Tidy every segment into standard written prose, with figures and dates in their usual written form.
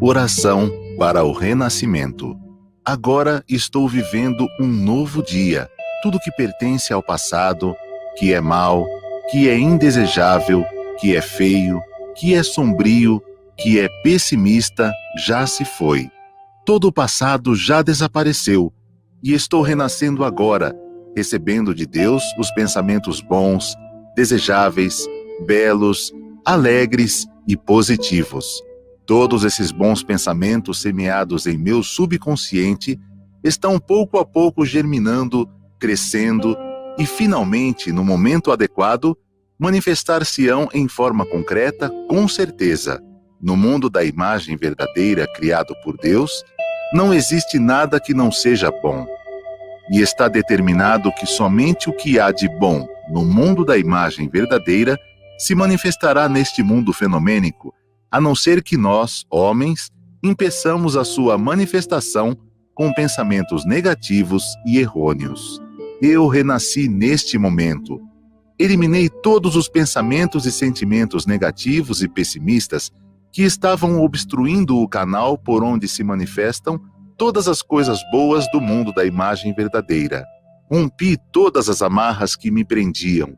Oração para o renascimento. Agora estou vivendo um novo dia. Tudo que pertence ao passado, que é mau, que é indesejável, que é feio, que é sombrio, que é pessimista, já se foi. Todo o passado já desapareceu e estou renascendo agora, recebendo de Deus os pensamentos bons, desejáveis, belos, alegres e positivos. Todos esses bons pensamentos semeados em meu subconsciente estão pouco a pouco germinando, crescendo e, finalmente, no momento adequado, manifestar-se-ão em forma concreta, com certeza. No mundo da imagem verdadeira criado por Deus, não existe nada que não seja bom. E está determinado que somente o que há de bom no mundo da imagem verdadeira se manifestará neste mundo fenomênico, a não ser que nós, homens, impeçamos a sua manifestação com pensamentos negativos e errôneos. Eu renasci neste momento. Eliminei todos os pensamentos e sentimentos negativos e pessimistas que estavam obstruindo o canal por onde se manifestam todas as coisas boas do mundo da imagem verdadeira. Rompi todas as amarras que me prendiam.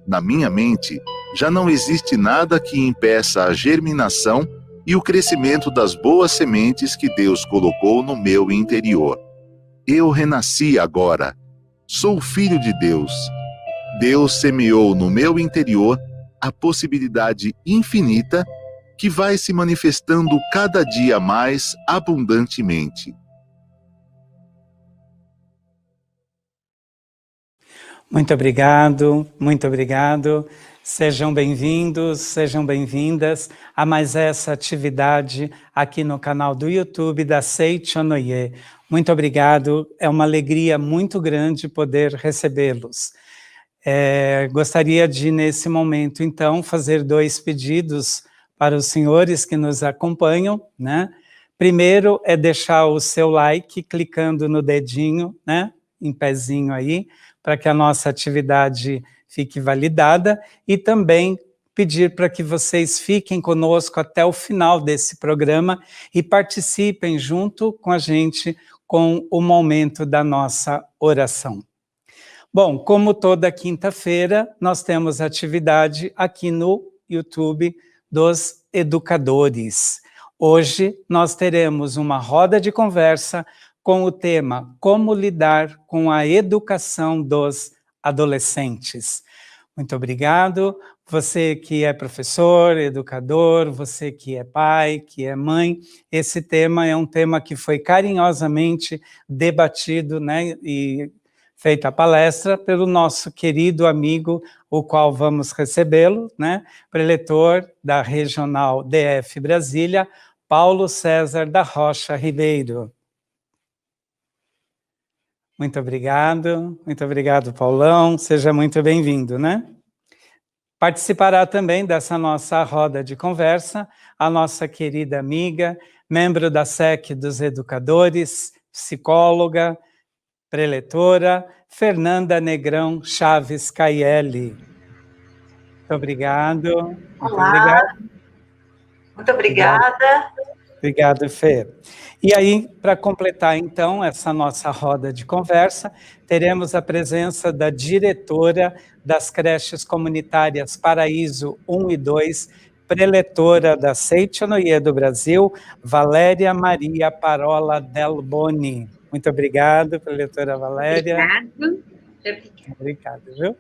Na minha mente, já não existe nada que impeça a germinação e o crescimento das boas sementes que Deus colocou no meu interior. Eu renasci agora. Sou filho de Deus. Deus semeou no meu interior a possibilidade infinita que vai se manifestando cada dia mais abundantemente. Muito obrigado, muito obrigado. Sejam bem-vindos, sejam bem-vindas a mais essa atividade aqui no canal do YouTube da Seichonoye. Muito obrigado, é uma alegria muito grande poder recebê-los. Gostaria de, nesse momento, então, fazer 2 pedidos para os senhores que nos acompanham, né? Primeiro é deixar o seu like, clicando no dedinho, né? Em pezinho aí, para que a nossa atividade fique validada, e também pedir para que vocês fiquem conosco até o final desse programa e participem junto com a gente com o momento da nossa oração. Bom, como toda quinta-feira, nós temos atividade aqui no YouTube dos Educadores. Hoje nós teremos uma roda de conversa com o tema Como lidar com a educação dos adolescentes. Muito obrigado. Você que é professor, educador, você que é pai, que é mãe, esse tema é um tema que foi carinhosamente debatido, né, e feita a palestra pelo nosso querido amigo, o qual vamos recebê-lo, né, preletor da Regional DF Brasília, Paulo César da Rocha Ribeiro. Muito obrigado, Paulão, seja muito bem-vindo, né? Participará também dessa nossa roda de conversa a nossa querida amiga, membro da SEC dos Educadores, psicóloga, preletora, Fernanda Negrão Chaves Caielli. Muito obrigado. Olá. Muito obrigada. Obrigado, Fê. E aí, para completar, então, essa nossa roda de conversa, teremos a presença da diretora das creches comunitárias Paraíso 1 e 2, preletora da Seichonoye do Brasil, Valéria Maria Parola Del Boni. Muito obrigado, preletora Valéria. Obrigado, viu?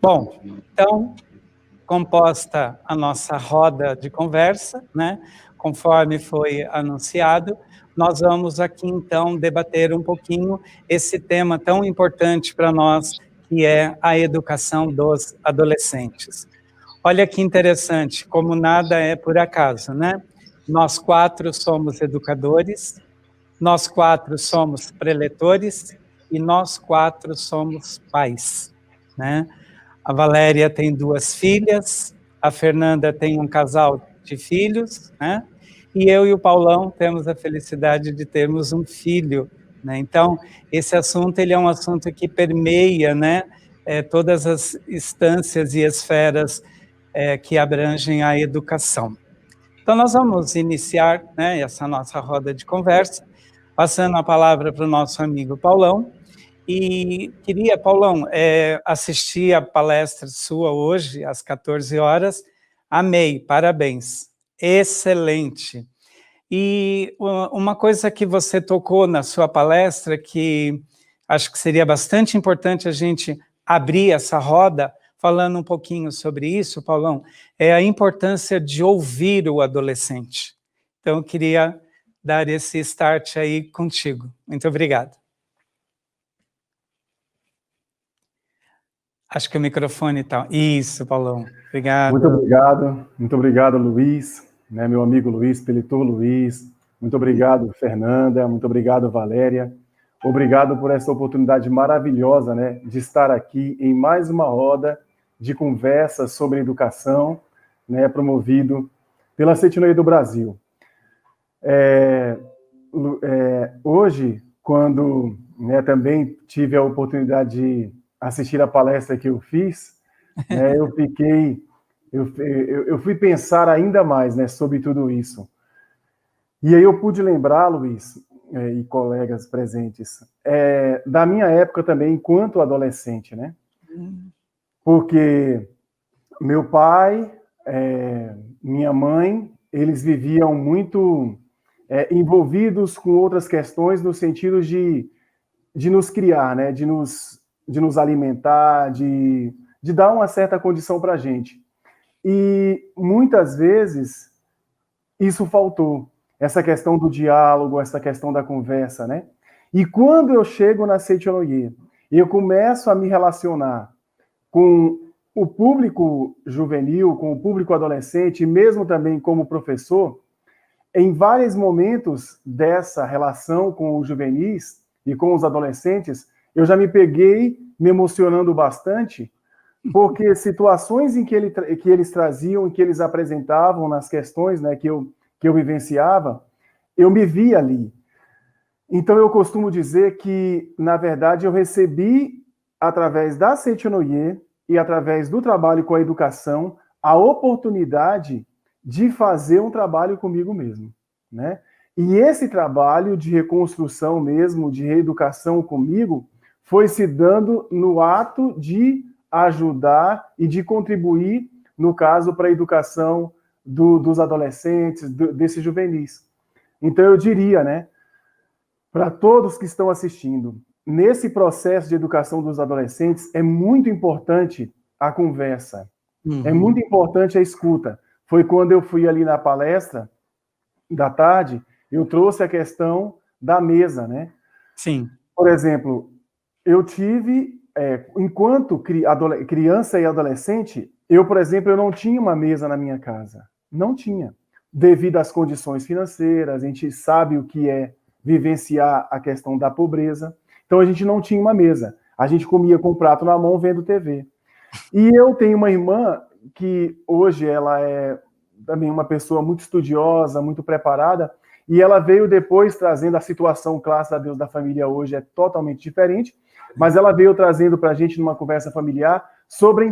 Bom, então, composta a nossa roda de conversa, né? Conforme foi anunciado, nós vamos aqui, então, debater um pouquinho esse tema tão importante para nós, que é a educação dos adolescentes. Olha que interessante, como nada é por acaso, né? Nós 4 somos educadores, nós 4 somos preletores e nós 4 somos pais, né? A Valéria tem 2 filhas, a Fernanda tem um casal de filhos, né? E eu e o Paulão temos a felicidade de termos um filho, né? Então, esse assunto ele é um assunto que permeia, né, todas as instâncias e esferas que abrangem a educação. Então, nós vamos iniciar, né, essa nossa roda de conversa, passando a palavra para o nosso amigo Paulão. E queria, Paulão, assistir a palestra sua hoje, às 14 horas. Amei, parabéns. Excelente. E uma coisa que você tocou na sua palestra, que acho que seria bastante importante a gente abrir essa roda, falando um pouquinho sobre isso, Paulão, é a importância de ouvir o adolescente. Então, eu queria dar esse start aí contigo. Muito obrigado. Acho que o microfone está... Isso, Paulão. Obrigado. Muito obrigado, Luiz, né, meu amigo Luiz, Pelitor Luiz. Muito obrigado, Fernanda. Muito obrigado, Valéria. Obrigado por essa oportunidade maravilhosa, né, de estar aqui em mais uma roda de conversa sobre educação, né, promovido pela Seitonoye do Brasil. Hoje, quando, né, também tive a oportunidade de assistir a palestra que eu fiz, né, eu fui pensar ainda mais, né, sobre tudo isso. E aí eu pude lembrar, Luiz, e colegas presentes, da minha época também, enquanto adolescente, né? Porque meu pai, minha mãe, eles viviam muito envolvidos com outras questões no sentido de nos criar, né? De nos alimentar, de dar uma certa condição para a gente. E muitas vezes isso faltou, essa questão do diálogo, essa questão da conversa, né? E quando eu chego na Seitonoye, eu começo a me relacionar com o público juvenil, com o público adolescente, mesmo também como professor, em vários momentos dessa relação com os juvenis e com os adolescentes, eu já me peguei me emocionando bastante, porque situações em que eles traziam, que eles apresentavam nas questões, né, que eu vivenciava, eu me vi ali. Então, eu costumo dizer que, na verdade, eu recebi, através da Seitonoye e através do trabalho com a educação, a oportunidade de fazer um trabalho comigo mesmo, né? E esse trabalho de reconstrução mesmo, de reeducação comigo, foi se dando no ato de ajudar e de contribuir, no caso, para a educação dos adolescentes, desses juvenis. Então, eu diria, né, para todos que estão assistindo, nesse processo de educação dos adolescentes, é muito importante a conversa, é muito importante a escuta. Foi quando eu fui ali na palestra da tarde, eu trouxe a questão da mesa, né? Sim. Por exemplo, eu tive, enquanto criança e adolescente, eu, por exemplo, eu não tinha uma mesa na minha casa. Não tinha. Devido às condições financeiras, a gente sabe o que é vivenciar a questão da pobreza. Então, a gente não tinha uma mesa. A gente comia com o prato na mão, vendo TV. E eu tenho uma irmã que hoje ela é também uma pessoa muito estudiosa, muito preparada, e ela veio depois trazendo a situação, graças a Deus, da família hoje é totalmente diferente, mas ela veio trazendo para a gente, numa conversa familiar, sobre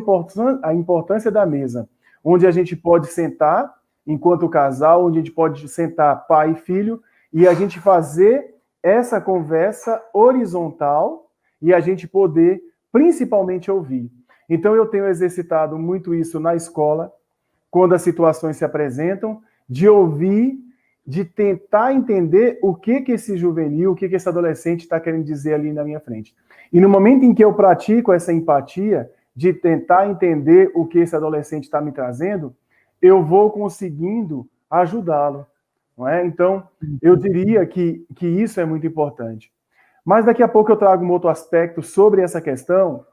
a importância da mesa, onde a gente pode sentar enquanto casal, onde a gente pode sentar pai e filho, e a gente fazer essa conversa horizontal e a gente poder, principalmente, ouvir. Então, eu tenho exercitado muito isso na escola, quando as situações se apresentam, de ouvir, de tentar entender o que esse juvenil, o que esse adolescente está querendo dizer ali na minha frente. E no momento em que eu pratico essa empatia, de tentar entender o que esse adolescente está me trazendo, eu vou conseguindo ajudá-lo, não é? Então, eu diria que isso é muito importante. Mas daqui a pouco eu trago um outro aspecto sobre essa questão,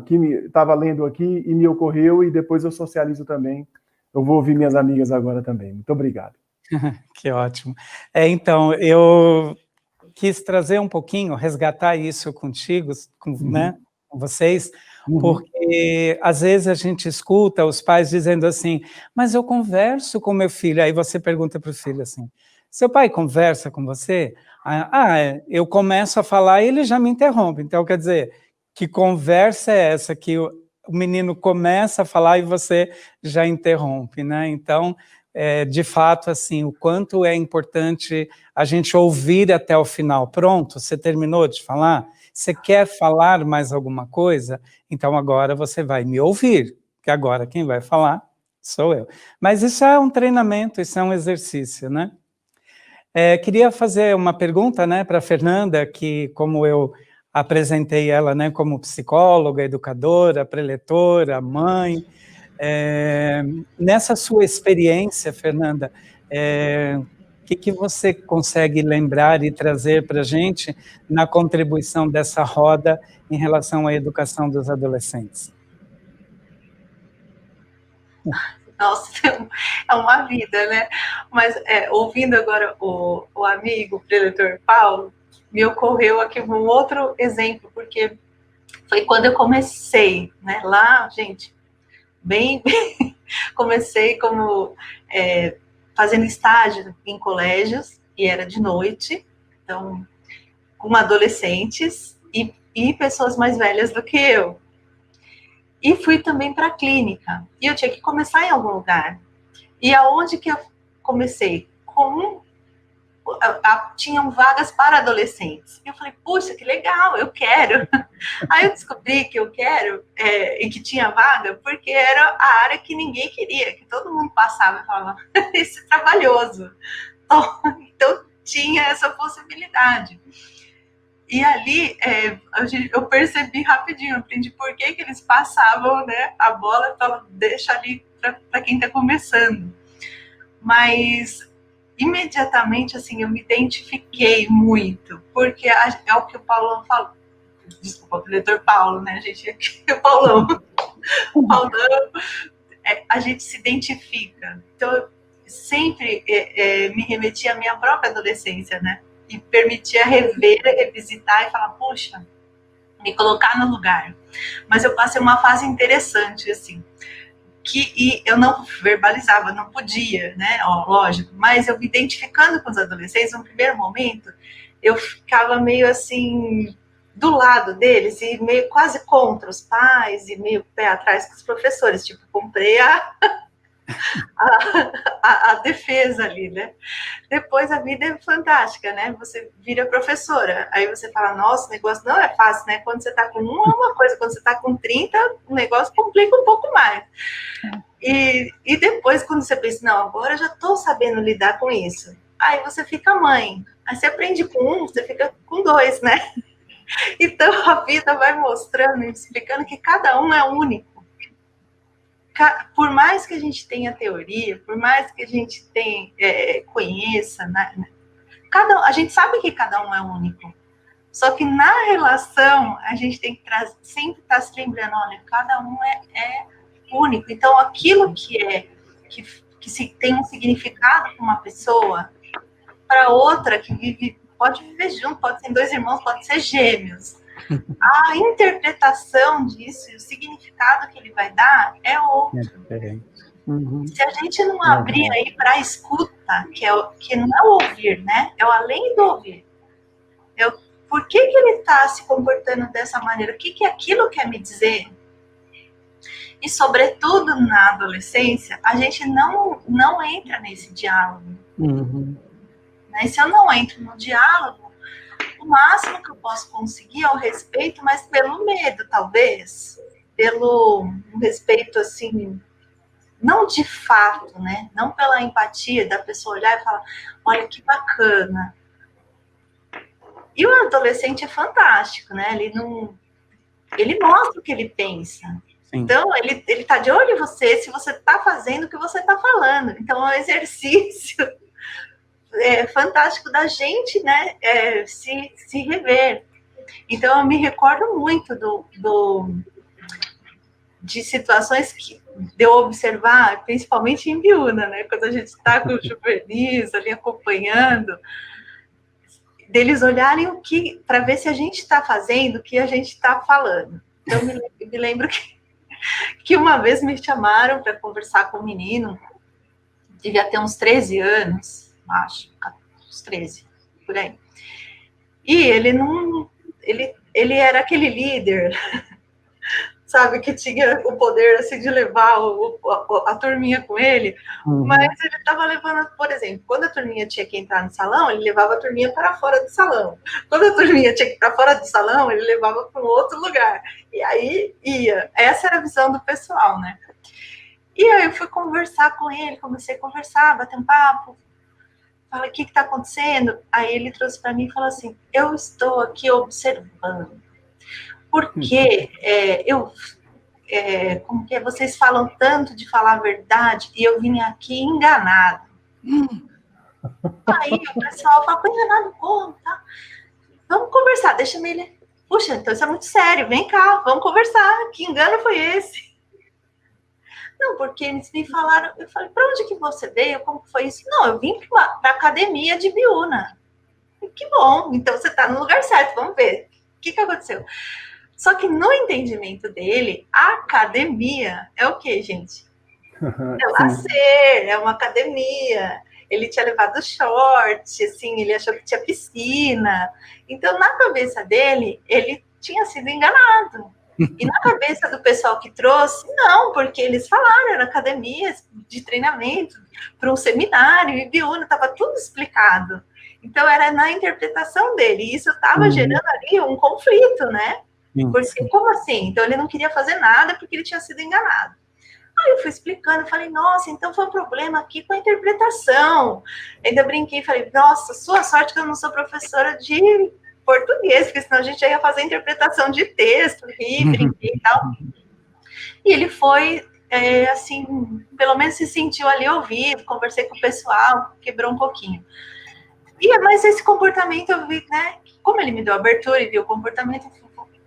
que estava lendo aqui e me ocorreu, e depois eu socializo também. Eu vou ouvir minhas amigas agora também. Muito obrigado. Que ótimo. Então, eu quis trazer um pouquinho, resgatar isso contigo, né, com vocês, porque às vezes a gente escuta os pais dizendo assim, mas eu converso com meu filho, aí você pergunta para o filho assim, seu pai conversa com você? Eu começo a falar e ele já me interrompe, então quer dizer, que conversa é essa que o menino começa a falar e você já interrompe, né? Então, de fato, assim, o quanto é importante a gente ouvir até o final. Pronto, você terminou de falar? Você quer falar mais alguma coisa? Então agora você vai me ouvir, porque agora quem vai falar sou eu. Mas isso é um treinamento, isso é um exercício, né? Queria fazer uma pergunta, né, para a Fernanda, que como eu apresentei ela, né, como psicóloga, educadora, preletora, mãe. Nessa sua experiência, Fernanda, o que você consegue lembrar e trazer para a gente na contribuição dessa roda em relação à educação dos adolescentes? Nossa, é uma vida, né? Mas ouvindo agora o amigo, o preletor Paulo, me ocorreu aqui um outro exemplo, porque foi quando eu comecei, né? Lá, gente, bem comecei como fazendo estágio em colégios, e era de noite, então, com adolescentes e pessoas mais velhas do que eu. E fui também para a clínica. E eu tinha que começar em algum lugar. E aonde que eu comecei? Tinham vagas para adolescentes. E eu falei, puxa, que legal, eu quero. Aí eu descobri que eu quero e que tinha vaga, porque era a área que ninguém queria, que todo mundo passava e falava, esse é trabalhoso. Então tinha essa possibilidade. E ali eu percebi rapidinho, aprendi por que eles passavam, né, a bola e falavam, deixa ali para quem está começando. Mas imediatamente, assim, eu me identifiquei muito, porque é o que o Paulão falou. Desculpa, o diretor Paulo, né, gente? É o Paulão. O Paulão, a gente se identifica. Então, eu sempre me remetia à minha própria adolescência, né? E permitia rever, revisitar e falar, puxa, me colocar no lugar. Mas eu passei uma fase interessante, assim, e eu não verbalizava, não podia, né, lógico, mas eu me identificando com os adolescentes, no primeiro momento, eu ficava meio assim, do lado deles, e meio quase contra os pais, e meio pé atrás com os professores, tipo, comprei a defesa ali, né? Depois a vida é fantástica, né? Você vira professora, aí você fala, nossa, o negócio não é fácil, né? Quando você tá com um é uma coisa, quando você tá com 30, o negócio complica um pouco mais. E depois, quando você pensa, não, agora eu já tô sabendo lidar com isso. Aí você fica mãe. Aí você aprende com um, você fica com dois, né? Então a vida vai mostrando e explicando que cada um é único. Por mais que a gente tenha teoria, por mais que a gente conheça, né? A gente sabe que cada um é único. Só que na relação, a gente tem que sempre estar se lembrando, olha, cada um é único. Então, aquilo que tem um significado para uma pessoa, para outra que vive, pode viver junto, pode ser dois irmãos, pode ser gêmeos. A interpretação disso e o significado que ele vai dar é outro. É diferente. Uhum. Se a gente não abrir aí para a escuta, que não é o ouvir, né? É o além do ouvir. Por que ele está se comportando dessa maneira? O que aquilo quer me dizer? E, sobretudo, na adolescência, a gente não entra nesse diálogo. Uhum. Né? E se eu não entro no diálogo, o máximo que eu posso conseguir é o respeito, mas pelo medo, talvez. Pelo respeito, assim, não de fato, né? Não pela empatia da pessoa olhar e falar, olha que bacana. E o adolescente é fantástico, né? Ele mostra o que ele pensa. Sim. Então, ele tá de olho em você, se você tá fazendo o que você tá falando. Então, é um exercício fantástico da gente, né, se rever. Então, eu me recordo muito de situações que deu observar, principalmente em Biúna, né, quando a gente está com o juvenis ali acompanhando, deles olharem para ver se a gente está fazendo o que a gente está falando. Então, eu me lembro que uma vez me chamaram para conversar com um menino, devia ter uns 13 anos, acho, uns 13, por aí. E ele era aquele líder, sabe, que tinha o poder, assim, de levar a turminha com ele, mas ele estava levando, por exemplo, quando a turminha tinha que entrar no salão, ele levava a turminha para fora do salão. Quando a turminha tinha que ir para fora do salão, ele levava para um outro lugar. E aí ia. Essa era a visão do pessoal, né? E aí eu fui conversar com ele, comecei a conversar, bater um papo. Falei, o que está acontecendo? Aí ele trouxe para mim e falou assim, eu estou aqui observando. Porque como que é? Vocês falam tanto de falar a verdade e eu vim aqui enganado. Aí o pessoal fala, enganado como? Tá? Vamos conversar, deixa ele. Puxa, então isso é muito sério, vem cá, vamos conversar. Que engano foi esse? Não, porque eles me falaram, eu falei, para onde que você veio? Como foi isso? Não, eu vim para a academia de Biúna. Que bom, então você está no lugar certo, vamos ver. O que aconteceu? Só que no entendimento dele, a academia é o quê, gente? É lazer, é uma academia. Ele tinha levado short, assim, ele achou que tinha piscina. Então, na cabeça dele, ele tinha sido enganado. E na cabeça do pessoal que trouxe, não, porque eles falaram, era academia de treinamento para um seminário, e Biúna, estava tudo explicado. Então, era na interpretação dele. E isso estava gerando ali um conflito, né? Porque, como assim? Então, ele não queria fazer nada porque ele tinha sido enganado. Aí eu fui explicando, falei, nossa, então foi um problema aqui com a interpretação. Ainda brinquei, falei, nossa, sua sorte que eu não sou professora de português, porque senão a gente ia fazer interpretação de texto, brinquei e tal. E ele foi, assim, pelo menos se sentiu ali ouvido, conversei com o pessoal, quebrou um pouquinho. Mas esse comportamento eu vi, né, como ele me deu abertura e viu o comportamento,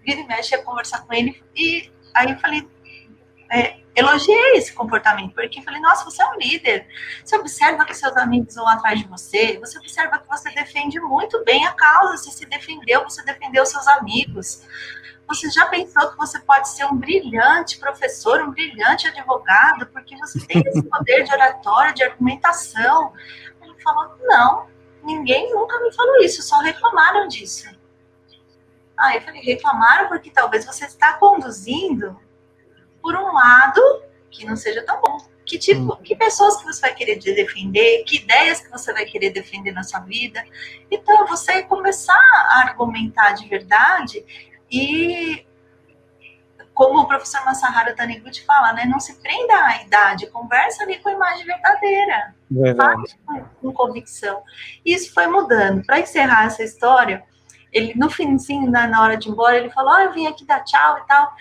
vira e mexe, ia conversar com ele, e aí eu falei, elogiei esse comportamento, porque eu falei, nossa, você é um líder, você observa que seus amigos vão atrás de você, você observa que você defende muito bem a causa, você se defendeu, você defendeu seus amigos, você já pensou que você pode ser um brilhante professor, um brilhante advogado, porque você tem esse poder de oratória, de argumentação. Ele falou, não, ninguém nunca me falou isso, só reclamaram disso. Eu falei, reclamaram porque talvez você está conduzindo por um lado que não seja tão bom. Que tipo, que pessoas que você vai querer defender, que ideias que você vai querer defender na sua vida. Então, você começar a argumentar de verdade e, como o professor Masaharu Taniguchi fala, né, não se prenda à idade, conversa ali com a imagem verdadeira. Verdade. Fale com convicção. E isso foi mudando. Para encerrar essa história, ele, no finzinho, na hora de ir embora, ele falou, eu vim aqui dar tchau e tal,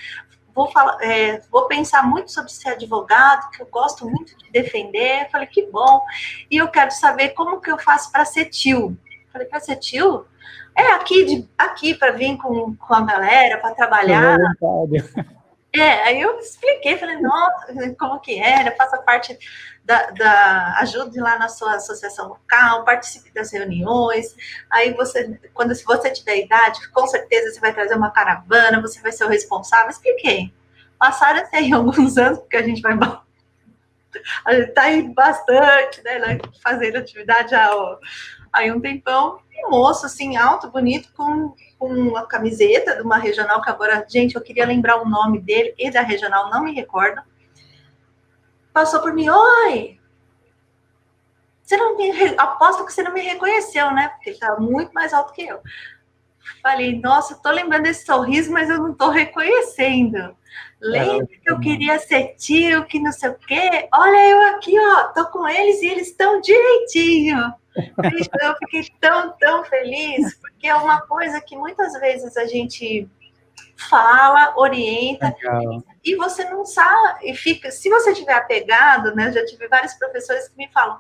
vou pensar muito sobre ser advogado, que eu gosto muito de defender. Eu falei, que bom, e eu quero saber como que eu faço para ser tio. Eu falei, para ser tio? Aqui para vir com a galera, para trabalhar. Aí eu expliquei, falei, nossa, como que era, faça parte ajude lá na sua associação local, participe das reuniões, aí quando você tiver idade, com certeza você vai trazer uma caravana, você vai ser o responsável, expliquei. Passaram aí alguns anos, porque a gente tá aí bastante, né, fazendo atividade aí um tempão, um moço assim, alto, bonito, com uma camiseta de uma regional, que agora, gente, eu queria lembrar o nome dele e da regional, não me recordo. Passou por mim, oi! Aposto que você não me reconheceu, né? Porque ele tá muito mais alto que eu. Falei, nossa, tô lembrando desse sorriso, mas eu não tô reconhecendo. Lembra que eu queria ser tio, que não sei o quê? Olha eu aqui, ó, tô com eles e eles estão direitinho. Eu fiquei tão feliz, porque é uma coisa que muitas vezes a gente fala, orienta, e você não sabe, e fica, se você tiver apegado, né, eu já tive vários professores que me falam,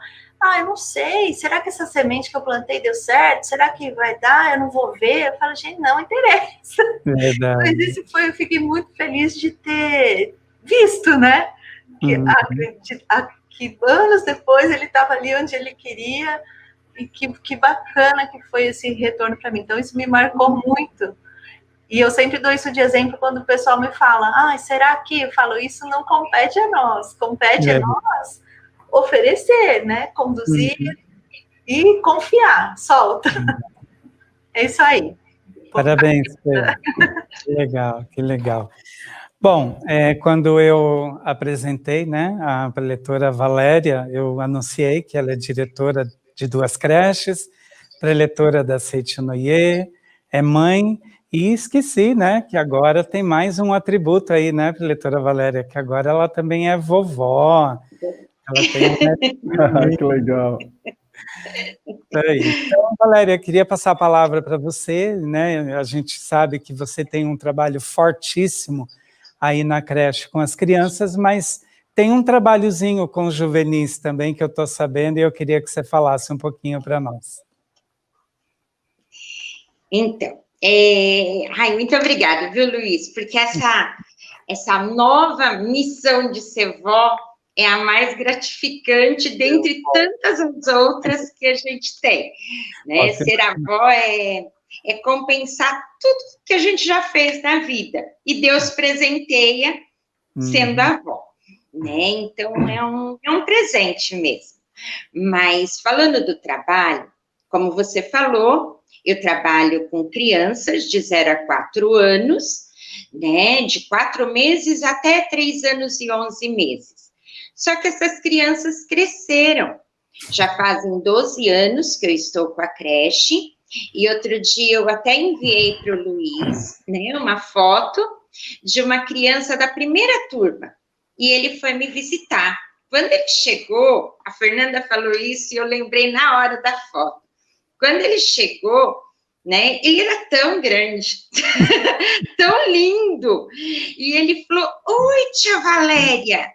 eu não sei, será que essa semente que eu plantei deu certo? Será que vai dar? Eu não vou ver. Eu falo, gente, não interessa. Mas isso eu fiquei muito feliz de ter visto, né, que anos depois ele estava ali onde ele queria, e que bacana que foi esse retorno para mim. Então, isso me marcou muito. E eu sempre dou isso de exemplo quando o pessoal me fala, será que? Eu falo, isso não compete a nós, compete a nós oferecer, né? Conduzir e confiar, solta. É isso aí. Parabéns, Pedro. Que legal, que legal. Bom, quando eu apresentei, né, a preletora Valéria, eu anunciei que ela é diretora de 2 creches, preletora da Seitinoye, é mãe, e esqueci, né, que agora tem mais um atributo aí, né, preletora Valéria, que agora ela também é vovó, ela tem um netinho. Que legal. Então, Valéria, eu queria passar a palavra para você, né, a gente sabe que você tem um trabalho fortíssimo aí na creche com as crianças, mas tem um trabalhozinho com os juvenis também, que eu estou sabendo, e eu queria que você falasse um pouquinho para nós. Então, muito obrigada, viu, Luiz? Porque essa nova missão de ser vó é a mais gratificante dentre tantas as outras que a gente tem, né? Ser avó é compensar tudo que a gente já fez na vida, e Deus presenteia sendo avó, né? Então, é um presente mesmo. Mas, falando do trabalho, como você falou, eu trabalho com crianças de 0 a 4 anos, né, de 4 meses até 3 anos e 11 meses. Só que essas crianças cresceram, já fazem 12 anos que eu estou com a creche, e outro dia eu até enviei para o Luiz, né, uma foto de uma criança da primeira turma, e ele foi me visitar. Quando ele chegou, a Fernanda falou isso e eu lembrei na hora da foto. Quando ele chegou, né, ele era tão grande, tão lindo, e ele falou: oi, tia Valéria,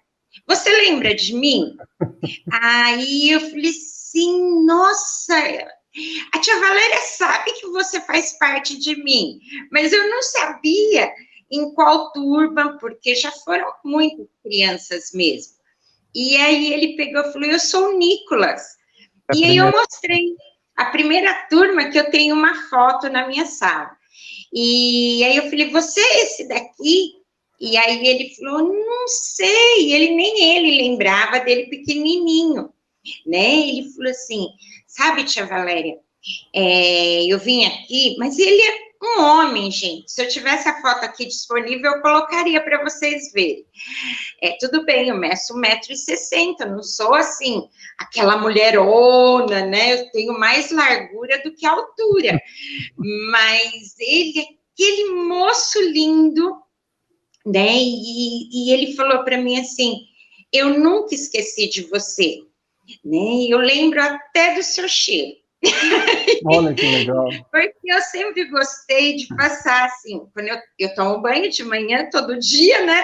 você lembra de mim? Aí eu falei: sim, nossa, a tia Valéria sabe que você faz parte de mim, mas eu não sabia em qual turma, porque já foram muitas crianças mesmo. E aí ele pegou e falou: eu sou o Nicolas. E aí eu mostrei a primeira turma, que eu tenho uma foto na minha sala. E aí eu falei: você é esse daqui? E aí ele falou: não sei, nem ele lembrava dele pequenininho, né? Ele falou assim: sabe, tia Valéria, eu vim aqui, mas ele é um homem, gente. Se eu tivesse a foto aqui disponível, eu colocaria para vocês verem. Tudo bem, eu meço 1,60 m, não sou assim, aquela mulherona, né? Eu tenho mais largura do que altura. Mas ele é aquele moço lindo, né? E ele falou para mim assim: eu nunca esqueci de você, né? Eu lembro até do seu cheiro. Olha que legal. Porque eu sempre gostei de passar assim, quando eu tomo banho de manhã todo dia, né?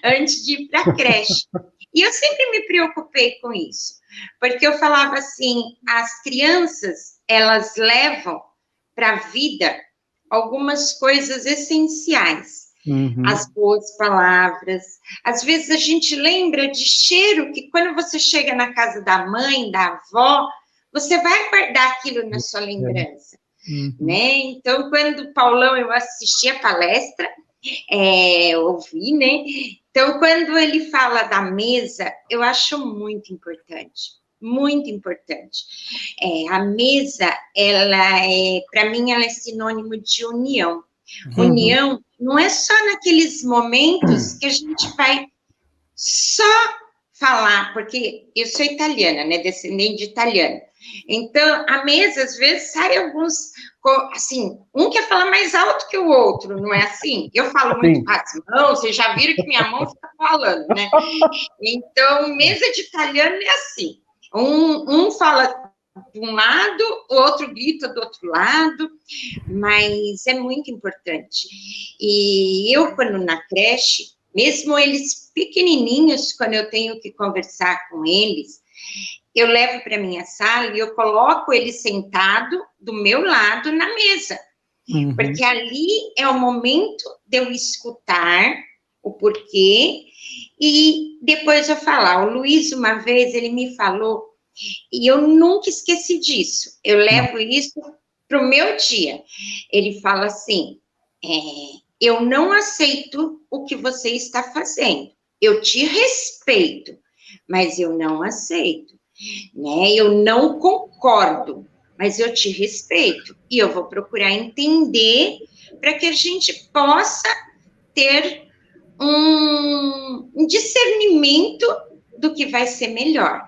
Antes de ir para a creche. E eu sempre me preocupei com isso, porque eu falava assim: as crianças, elas levam para a vida algumas coisas essenciais. As boas palavras. Às vezes a gente lembra de cheiro que quando você chega na casa da mãe, da avó, você vai guardar aquilo na sua lembrança, né? Então, quando o Paulão, eu assisti a palestra, ouvi, né? Então, quando ele fala da mesa, eu acho muito importante, muito importante. A mesa, para mim, ela é sinônimo de união. União não é só naqueles momentos que a gente vai só falar, porque eu sou italiana, né, descendente de italiano. Então, a mesa, às vezes, sai alguns, assim, um quer falar mais alto que o outro, não é assim? Eu falo muito com as mãos, vocês já viram que minha mão fica falando, né? Então, mesa de italiano é assim, um fala de um lado, o outro grita do outro lado, mas é muito importante. E eu, quando na creche, mesmo eles pequenininhos, quando eu tenho que conversar com eles, eu levo para minha sala e eu coloco ele sentado do meu lado na mesa, porque ali é o momento de eu escutar o porquê e depois eu falar. O Luiz, uma vez, ele me falou, e eu nunca esqueci disso, eu levo isso para o meu dia. Ele fala assim: eu não aceito o que você está fazendo, eu te respeito, mas eu não aceito, né? Eu não concordo, mas eu te respeito, e eu vou procurar entender para que a gente possa ter um discernimento do que vai ser melhor.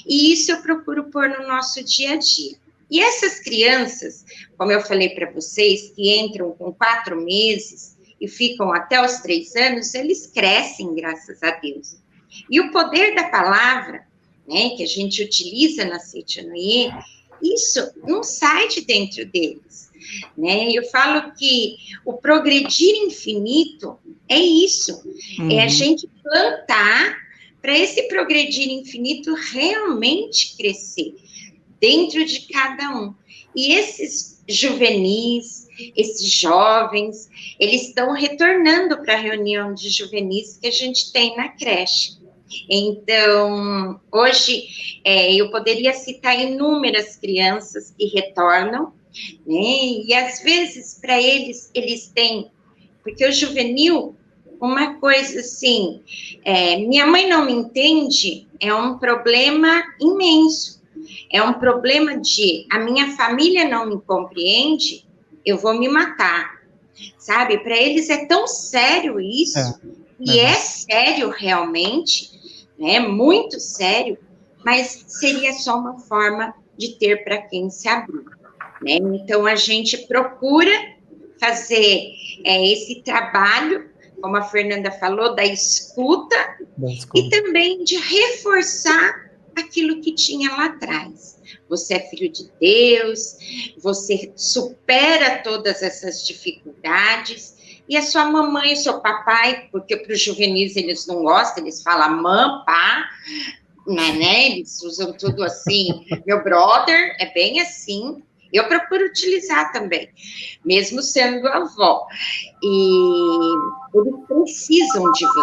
E isso eu procuro pôr no nosso dia a dia. E essas crianças, como eu falei para vocês, que entram com 4 meses e ficam até os 3 anos, eles crescem, graças a Deus. E o poder da palavra, né, que a gente utiliza na Seitanoye, isso não sai de dentro deles. Né? Eu falo que o progredir infinito é isso, é a gente plantar para esse progredir infinito realmente crescer dentro de cada um. E esses juvenis, esses jovens, eles estão retornando para a reunião de juvenis que a gente tem na creche. Então, hoje, eu poderia citar inúmeras crianças que retornam, né? E às vezes, para eles têm, porque o juvenil, uma coisa assim, minha mãe não me entende, é um problema imenso, é um problema de, a minha família não me compreende, eu vou me matar, sabe? Para eles é tão sério isso, e é sério realmente, né? Muito sério, mas seria só uma forma de ter para quem se abrir. Né? Então, a gente procura fazer esse trabalho, como a Fernanda falou, da escuta, e também de reforçar aquilo que tinha lá atrás. Você é filho de Deus, você supera todas essas dificuldades, e a sua mamãe e seu papai, porque para os juvenis eles não gostam, eles falam mãe, pá, né? Eles usam tudo assim, meu brother, é bem assim. Eu procuro utilizar também, mesmo sendo avó. E eles precisam de você.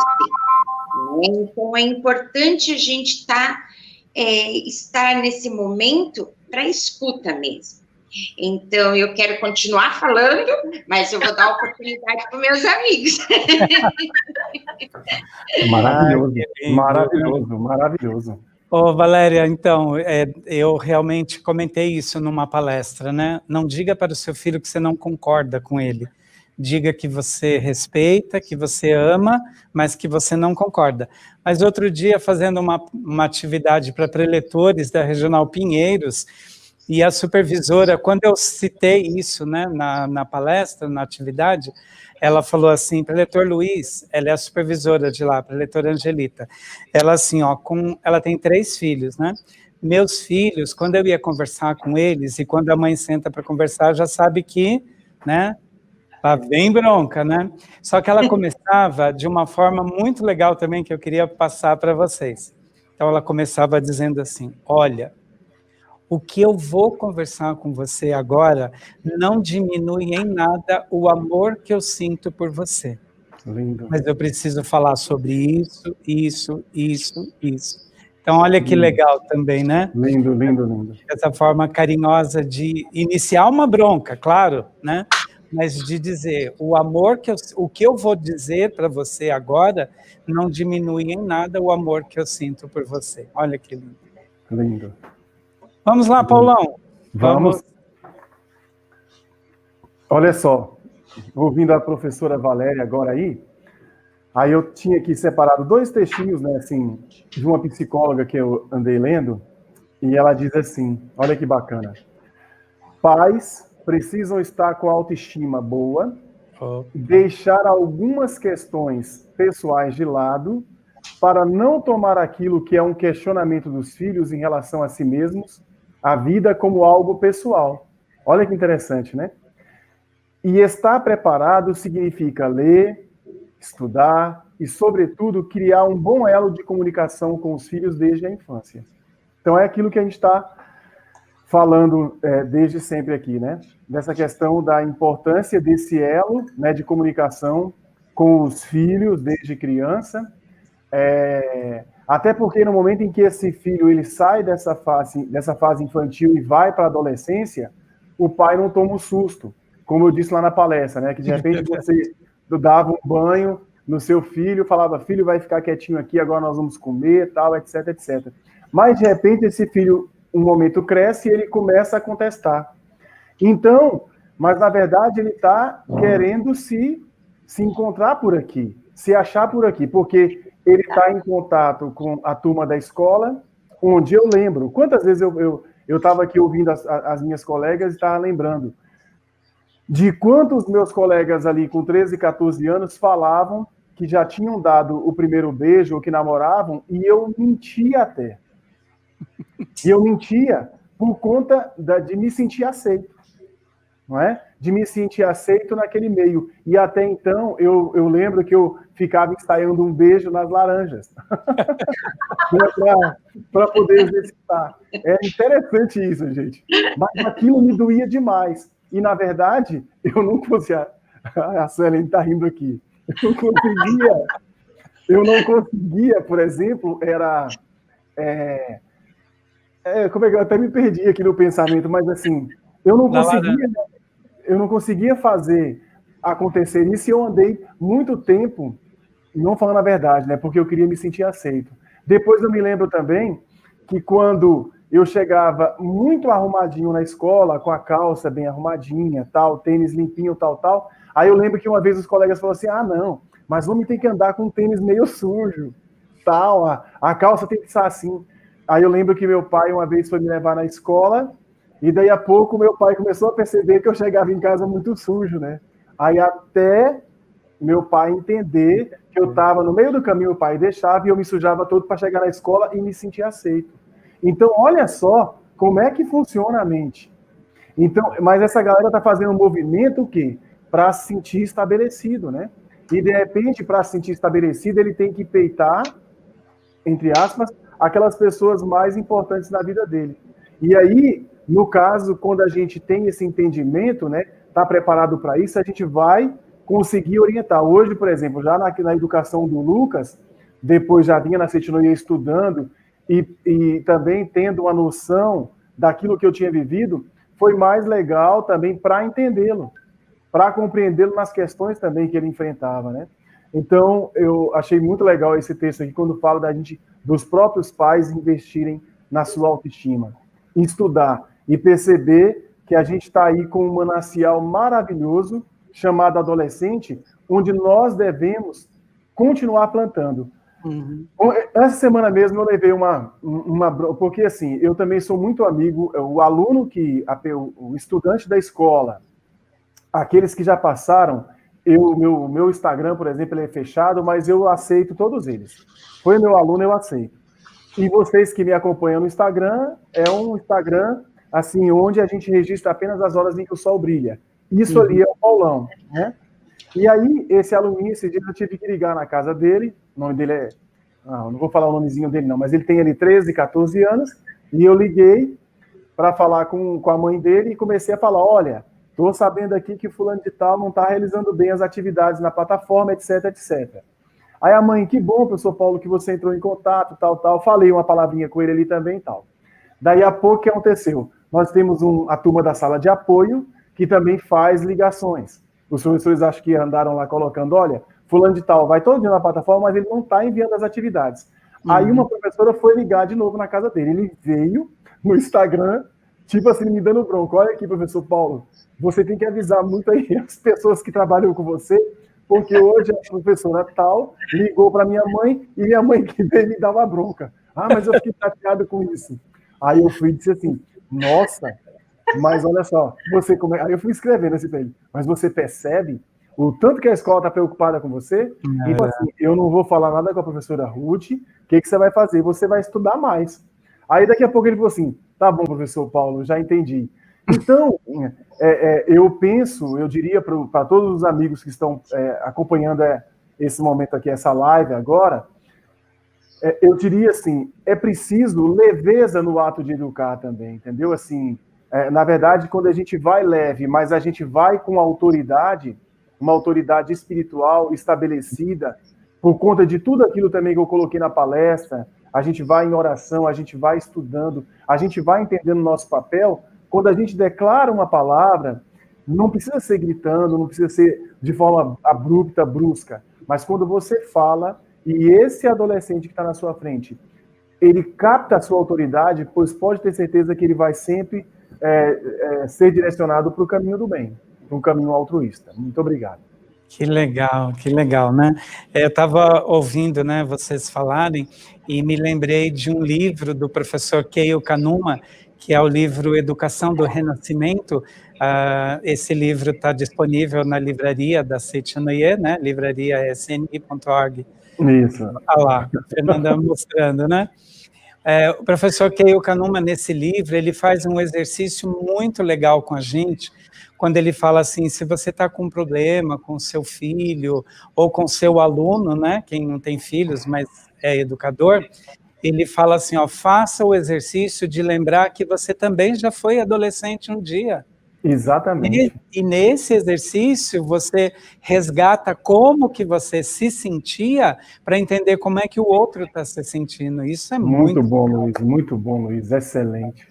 Né? Então, é importante a gente estar nesse momento para escuta mesmo. Então, eu quero continuar falando, mas eu vou dar oportunidade para os meus amigos. Maravilhoso, maravilhoso, maravilhoso. Ô, Valéria, então, eu realmente comentei isso numa palestra, né? Não diga para o seu filho que você não concorda com ele. Diga que você respeita, que você ama, mas que você não concorda. Mas outro dia, fazendo uma atividade para preletores da Regional Pinheiros, e a supervisora, quando eu citei isso, né, na palestra, na atividade, ela falou assim, preletor Luiz, ela é a supervisora de lá, preletora Angelita, ela assim, ó, ela tem 3 filhos, né, meus filhos, quando eu ia conversar com eles, e quando a mãe senta para conversar, já sabe que, né, lá vem bronca, né, só que ela começava de uma forma muito legal também, que eu queria passar para vocês. Então ela começava dizendo assim, olha, o que eu vou conversar com você agora não diminui em nada o amor que eu sinto por você. Lindo. Mas eu preciso falar sobre isso, isso, isso, isso. Então, olha que legal também, né? Lindo, lindo, lindo. Essa forma carinhosa de iniciar uma bronca, claro, né? Mas de dizer, o que eu vou dizer para você agora não diminui em nada o amor que eu sinto por você. Olha que lindo. Lindo. Vamos lá, Paulão. Vamos. Olha só, ouvindo a professora Valéria agora aí eu tinha aqui separado 2 textinhos, né, assim, de uma psicóloga que eu andei lendo, e ela diz assim, olha que bacana, pais precisam estar com a autoestima boa, deixar algumas questões pessoais de lado, para não tomar aquilo que é um questionamento dos filhos em relação a si mesmos, a vida como algo pessoal. Olha que interessante, né? E estar preparado significa ler, estudar e, sobretudo, criar um bom elo de comunicação com os filhos desde a infância. Então, é aquilo que a gente está falando desde sempre aqui, né? Dessa questão da importância desse elo, né, de comunicação com os filhos desde criança, até porque no momento em que esse filho ele sai dessa fase infantil e vai para a adolescência, o pai não toma um susto, como eu disse lá na palestra, né? Que de repente você dava um banho no seu filho, falava, filho, vai ficar quietinho aqui, agora nós vamos comer, tal, etc, etc. Mas de repente esse filho, um momento cresce e ele começa a contestar. Então, mas na verdade ele está querendo se encontrar por aqui. se achar por aqui, porque ele está em contato com a turma da escola, onde eu lembro. Quantas vezes eu estava aqui ouvindo as minhas colegas e estava lembrando de quantos meus colegas ali com 13, 14 anos falavam que já tinham dado o primeiro beijo ou que namoravam, e eu mentia até. E eu mentia por conta de me sentir aceito, não é? De me sentir aceito naquele meio. E até então, eu lembro que eu ficava ensaiando um beijo nas laranjas, para poder exercitar. É interessante isso, gente. Mas aquilo me doía demais. E, na verdade, eu não conseguia... A Suelen está rindo aqui. Eu não conseguia, por exemplo, como é que eu até me perdi aqui no pensamento, mas assim, eu não conseguia fazer acontecer isso, e eu andei muito tempo, não falando a verdade, né, porque eu queria me sentir aceito. Depois eu me lembro também que quando eu chegava muito arrumadinho na escola, com a calça bem arrumadinha, tal, tênis limpinho, tal, aí eu lembro que uma vez os colegas falaram assim, não, mas o homem tem que andar com um tênis meio sujo, tal, a calça tem que estar assim. Aí eu lembro que meu pai uma vez foi me levar na escola, e daí a pouco meu pai começou a perceber que eu chegava em casa muito sujo, né? Aí até meu pai entender que eu estava no meio do caminho, o pai deixava, e eu me sujava todo para chegar na escola e me sentir aceito. Então, olha só como é que funciona a mente. Então, mas essa galera está fazendo um movimento o quê? Para se sentir estabelecido, né? E, de repente, para se sentir estabelecido, ele tem que peitar, entre aspas, aquelas pessoas mais importantes na vida dele. E aí, no caso, quando a gente tem esse entendimento, né, está preparado para isso, a gente vai conseguir orientar. Hoje, por exemplo, já na educação do Lucas, depois já vinha na Seitonoia estudando e também tendo uma noção daquilo que eu tinha vivido, foi mais legal também para entendê-lo, para compreendê-lo nas questões também que ele enfrentava, né? Então, eu achei muito legal esse texto aqui, quando fala dos próprios pais investirem na sua autoestima, estudar e perceber que a gente está aí com um manancial maravilhoso, chamado adolescente, onde nós devemos continuar plantando. Uhum. Essa semana mesmo eu levei porque assim, eu também sou muito amigo, o aluno o estudante da escola, aqueles que já passaram, meu Instagram, por exemplo, ele é fechado, mas eu aceito todos eles. Foi meu aluno, eu aceito. E vocês que me acompanham no Instagram, é um Instagram, assim, onde a gente registra apenas as horas em que o sol brilha. Isso ali é o Paulão, né? E aí, esse aluninho, esse dia eu tive que ligar na casa dele, o nome dele é... não vou falar o nomezinho dele não, mas ele tem ali 13, 14 anos, e eu liguei para falar com a mãe dele e comecei a falar, olha, estou sabendo aqui que fulano de tal não está realizando bem as atividades na plataforma, etc, etc. Aí a mãe, que bom, professor Paulo, que você entrou em contato, tal, falei uma palavrinha com ele ali também, tal. Daí a pouco, o que aconteceu? Nós temos a turma da sala de apoio, que também faz ligações. Os professores acho que andaram lá colocando, olha, fulano de tal vai todo dia na plataforma, mas ele não está enviando as atividades. Aí uma professora foi ligar de novo na casa dele. Ele veio no Instagram, tipo assim, me dando bronco. Olha aqui, professor Paulo, você tem que avisar muito aí as pessoas que trabalham com você, porque hoje a professora tal ligou para minha mãe e minha mãe que veio me dar uma bronca. Mas eu fiquei chateado com isso. Aí eu fui e disse assim, nossa, mas olha só, aí eu fui escrevendo assim para ele, mas você percebe o tanto que a escola está preocupada com você? Então, assim, eu não vou falar nada com a professora Ruth, o que você vai fazer? Você vai estudar mais. Aí daqui a pouco ele falou assim, tá bom, professor Paulo, já entendi. Então, eu diria para todos os amigos que estão acompanhando esse momento aqui, essa live agora, eu diria assim, é preciso leveza no ato de educar também, entendeu? Assim, na verdade, quando a gente vai leve, mas a gente vai com autoridade, uma autoridade espiritual estabelecida, por conta de tudo aquilo também que eu coloquei na palestra, a gente vai em oração, a gente vai estudando, a gente vai entendendo o nosso papel. Quando a gente declara uma palavra, não precisa ser gritando, não precisa ser de forma abrupta, brusca, mas quando você fala, e esse adolescente que está na sua frente, ele capta a sua autoridade, pois pode ter certeza que ele vai sempre ser direcionado para o caminho do bem, para um caminho altruísta. Muito obrigado. que legal, né? Eu estava ouvindo, né, vocês falarem e me lembrei de um livro do professor Keio Kanuma, que é o livro Educação do Renascimento. Esse livro está disponível na livraria da Seichonoye, né? Livraria sni.org. Isso. Olha lá, a Fernanda mostrando, né? O professor Keio Kanuma, nesse livro, ele faz um exercício muito legal com a gente, quando ele fala assim, se você está com um problema com seu filho ou com seu aluno, né, quem não tem filhos, mas é educador, ele fala assim, ó, faça o exercício de lembrar que você também já foi adolescente um dia. Exatamente. E nesse exercício, você resgata como que você se sentia para entender como é que o outro está se sentindo. Isso é muito muito bom, Luiz, excelente.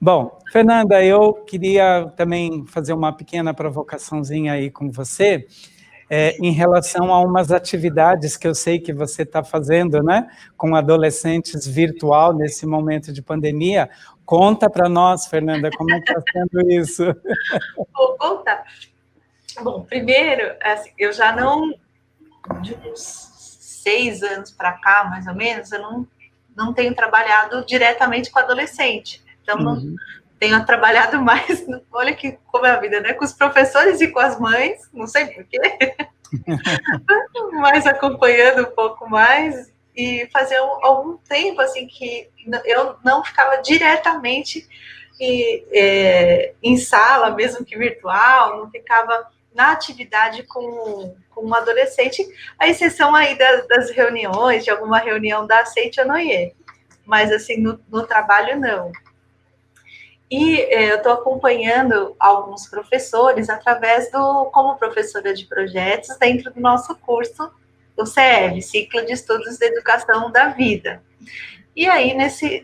Bom, Fernanda, eu queria também fazer uma pequena provocaçãozinha aí com você, em relação a umas atividades que eu sei que você está fazendo, né, com adolescentes virtual nesse momento de pandemia. Conta para nós, Fernanda, como é que está sendo isso? Vou contar. Bom, primeiro, assim, eu já não, de uns 6 anos para cá, mais ou menos, eu não tenho trabalhado diretamente com adolescente. Então, não tenho trabalhado mais, olha que como é a vida, né? Com os professores e com as mães, não sei porquê, mas acompanhando um pouco mais, e fazia algum tempo, assim, que eu não ficava diretamente em sala, mesmo que virtual, não ficava na atividade com um adolescente, a exceção aí das reuniões, de alguma reunião da Seichonoye, mas assim, no trabalho não. E eu estou acompanhando alguns professores através como professora de projetos dentro do nosso curso, o CEV, Ciclo de Estudos de Educação da Vida. E aí,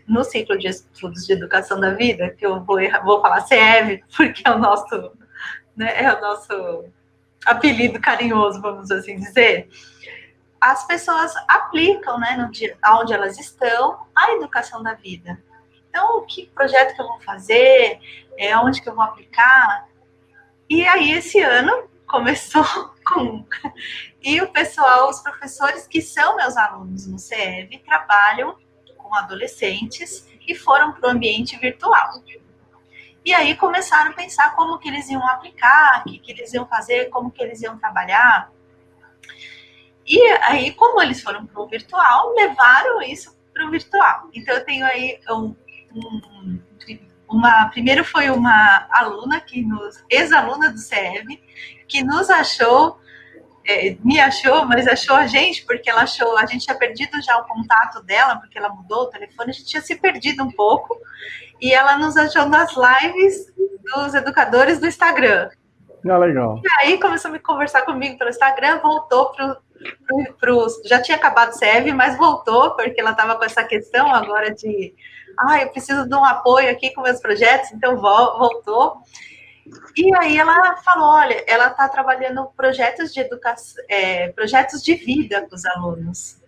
no ciclo de estudos de educação da vida, que eu vou falar CEV, porque é o nosso apelido carinhoso, vamos assim dizer, as pessoas aplicam, né, onde elas estão, a educação da vida. Então, que projeto que eu vou fazer, onde que eu vou aplicar. E aí, esse ano, começou com... E o pessoal, os professores que são meus alunos no CEV, trabalham com adolescentes e foram para o ambiente virtual. E aí começaram a pensar como que eles iam aplicar, o que eles iam fazer, como que eles iam trabalhar. E aí, como eles foram para o virtual, levaram isso para o virtual. Então, eu tenho aí primeiro foi uma aluna, ex-aluna do CEV, que nos achou, me achou, mas achou a gente, porque ela achou, a gente tinha perdido já o contato dela, porque ela mudou o telefone, a gente tinha se perdido um pouco, e ela nos achou nas lives dos educadores do Instagram. Legal. E aí começou a conversar comigo pelo Instagram, voltou já tinha acabado o CEV, mas voltou, porque ela estava com essa questão agora de, eu preciso de um apoio aqui com meus projetos, então voltou. E aí ela falou, olha, ela está trabalhando projetos de educação, projetos de vida com os alunos,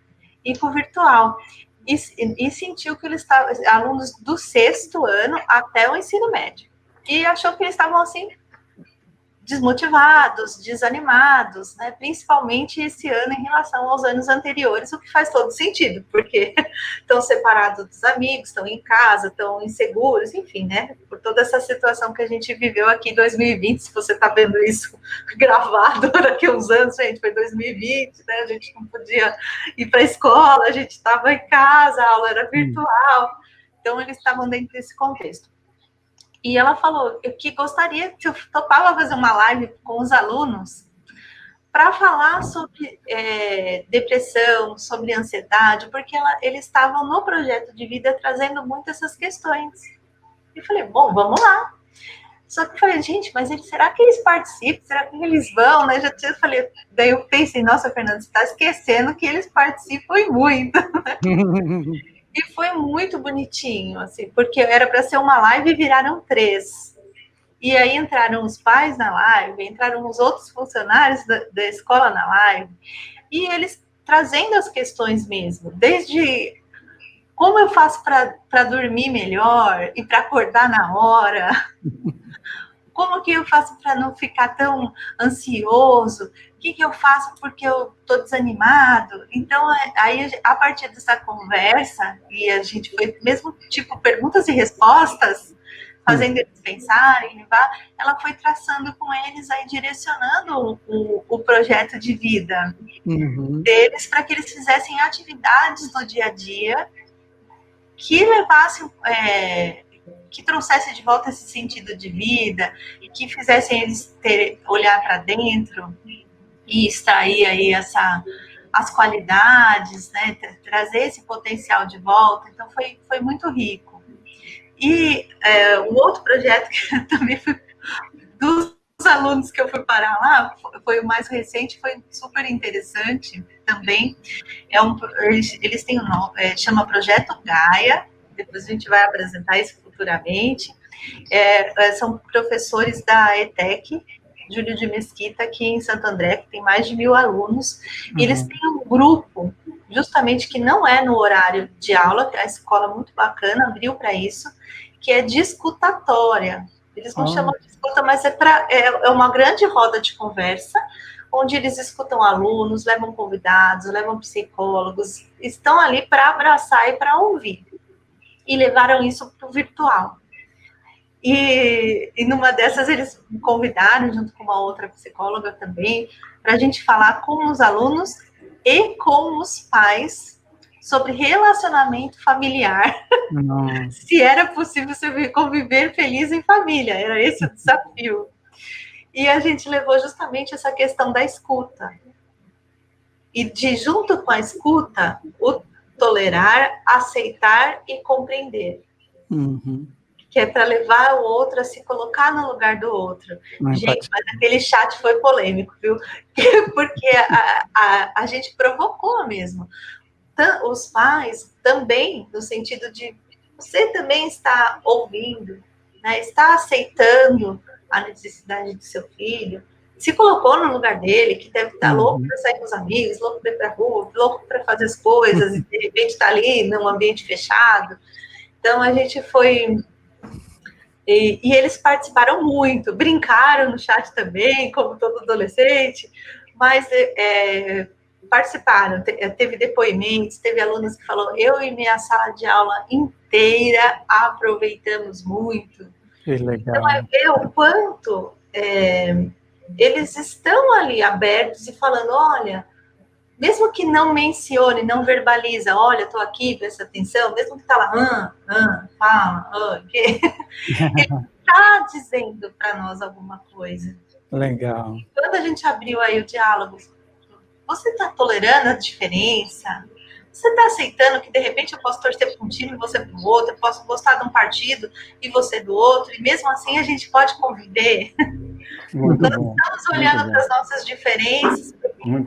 e com o virtual. E sentiu que eles estavam, alunos do 6º ano até o ensino médio. E achou que eles estavam, assim, desmotivados, desanimados, né? Principalmente esse ano em relação aos anos anteriores, o que faz todo sentido, porque estão separados dos amigos, estão em casa, estão inseguros, enfim, né? Por toda essa situação que a gente viveu aqui em 2020, se você está vendo isso gravado daqui a uns anos, gente, foi 2020, né? A gente não podia ir para a escola, a gente estava em casa, a aula era virtual, então eles estavam dentro desse contexto. E ela falou que gostaria, que eu topava fazer uma live com os alunos para falar sobre depressão, sobre ansiedade, porque eles estavam no projeto de vida trazendo muito essas questões. E falei, bom, vamos lá. Só que eu falei, gente, mas será que eles participam? Será que eles vão? Né? Daí eu pensei, nossa, Fernanda, você está esquecendo que eles participam e muito. E foi muito bonitinho, assim, porque era para ser uma live e viraram 3. E aí entraram os pais na live, entraram os outros funcionários da escola na live, e eles trazendo as questões mesmo, desde como eu faço para dormir melhor e para acordar na hora, como que eu faço para não ficar tão ansioso? O que eu faço porque eu estou desanimado? Então, aí, a partir dessa conversa, e a gente foi mesmo tipo perguntas e respostas, fazendo eles pensarem, ela foi traçando com eles, aí direcionando o projeto de vida deles para que eles fizessem atividades no dia a dia que levassem, que trouxessem de volta esse sentido de vida, que fizessem eles olhar para dentro e extrair aí as qualidades, né, trazer esse potencial de volta. Então foi muito rico. E o outro projeto que também foi dos alunos que eu fui parar lá, foi o mais recente, foi super interessante também. Eles têm um nome, chama Projeto Gaia, depois a gente vai apresentar isso futuramente. São professores da ETEC, Júlio de Mesquita, aqui em Santo André, que tem mais de 1000 alunos, e eles têm um grupo, justamente que não é no horário de aula, que a escola muito bacana abriu para isso, que é de escutatória. Eles não chamam de escuta, mas é uma grande roda de conversa, onde eles escutam alunos, levam convidados, levam psicólogos, estão ali para abraçar e para ouvir. E levaram isso para o virtual. E numa dessas eles me convidaram, junto com uma outra psicóloga também, para a gente falar com os alunos e com os pais sobre relacionamento familiar. Se era possível você conviver feliz em família, era esse o desafio. E a gente levou justamente essa questão da escuta. E junto com a escuta, o tolerar, aceitar e compreender. Que é para levar o outro a se colocar no lugar do outro. Gente, mas aquele chat foi polêmico, viu? Porque a gente provocou mesmo. Os pais também, no sentido de você também está ouvindo, né? Está aceitando a necessidade do seu filho, se colocou no lugar dele, que deve estar louco para sair com os amigos, louco para ir para a rua, louco para fazer as coisas, e de repente está ali num ambiente fechado. Então a gente foi... E eles participaram muito, brincaram no chat também, como todo adolescente, mas participaram, teve depoimentos, teve alunos que falaram, eu e minha sala de aula inteira aproveitamos muito. Que legal. Então, é ver o quanto eles estão ali abertos e falando, olha, mesmo que não mencione, não verbaliza, olha, estou aqui, presta atenção, mesmo que está lá, fala, ele está dizendo para nós alguma coisa. Legal. Quando a gente abriu aí o diálogo, você está tolerando a diferença? Você está aceitando que, de repente, eu posso torcer para um time e você para o outro, eu posso gostar de um partido e você do outro, e mesmo assim a gente pode conviver? Nós estamos olhando para as nossas diferenças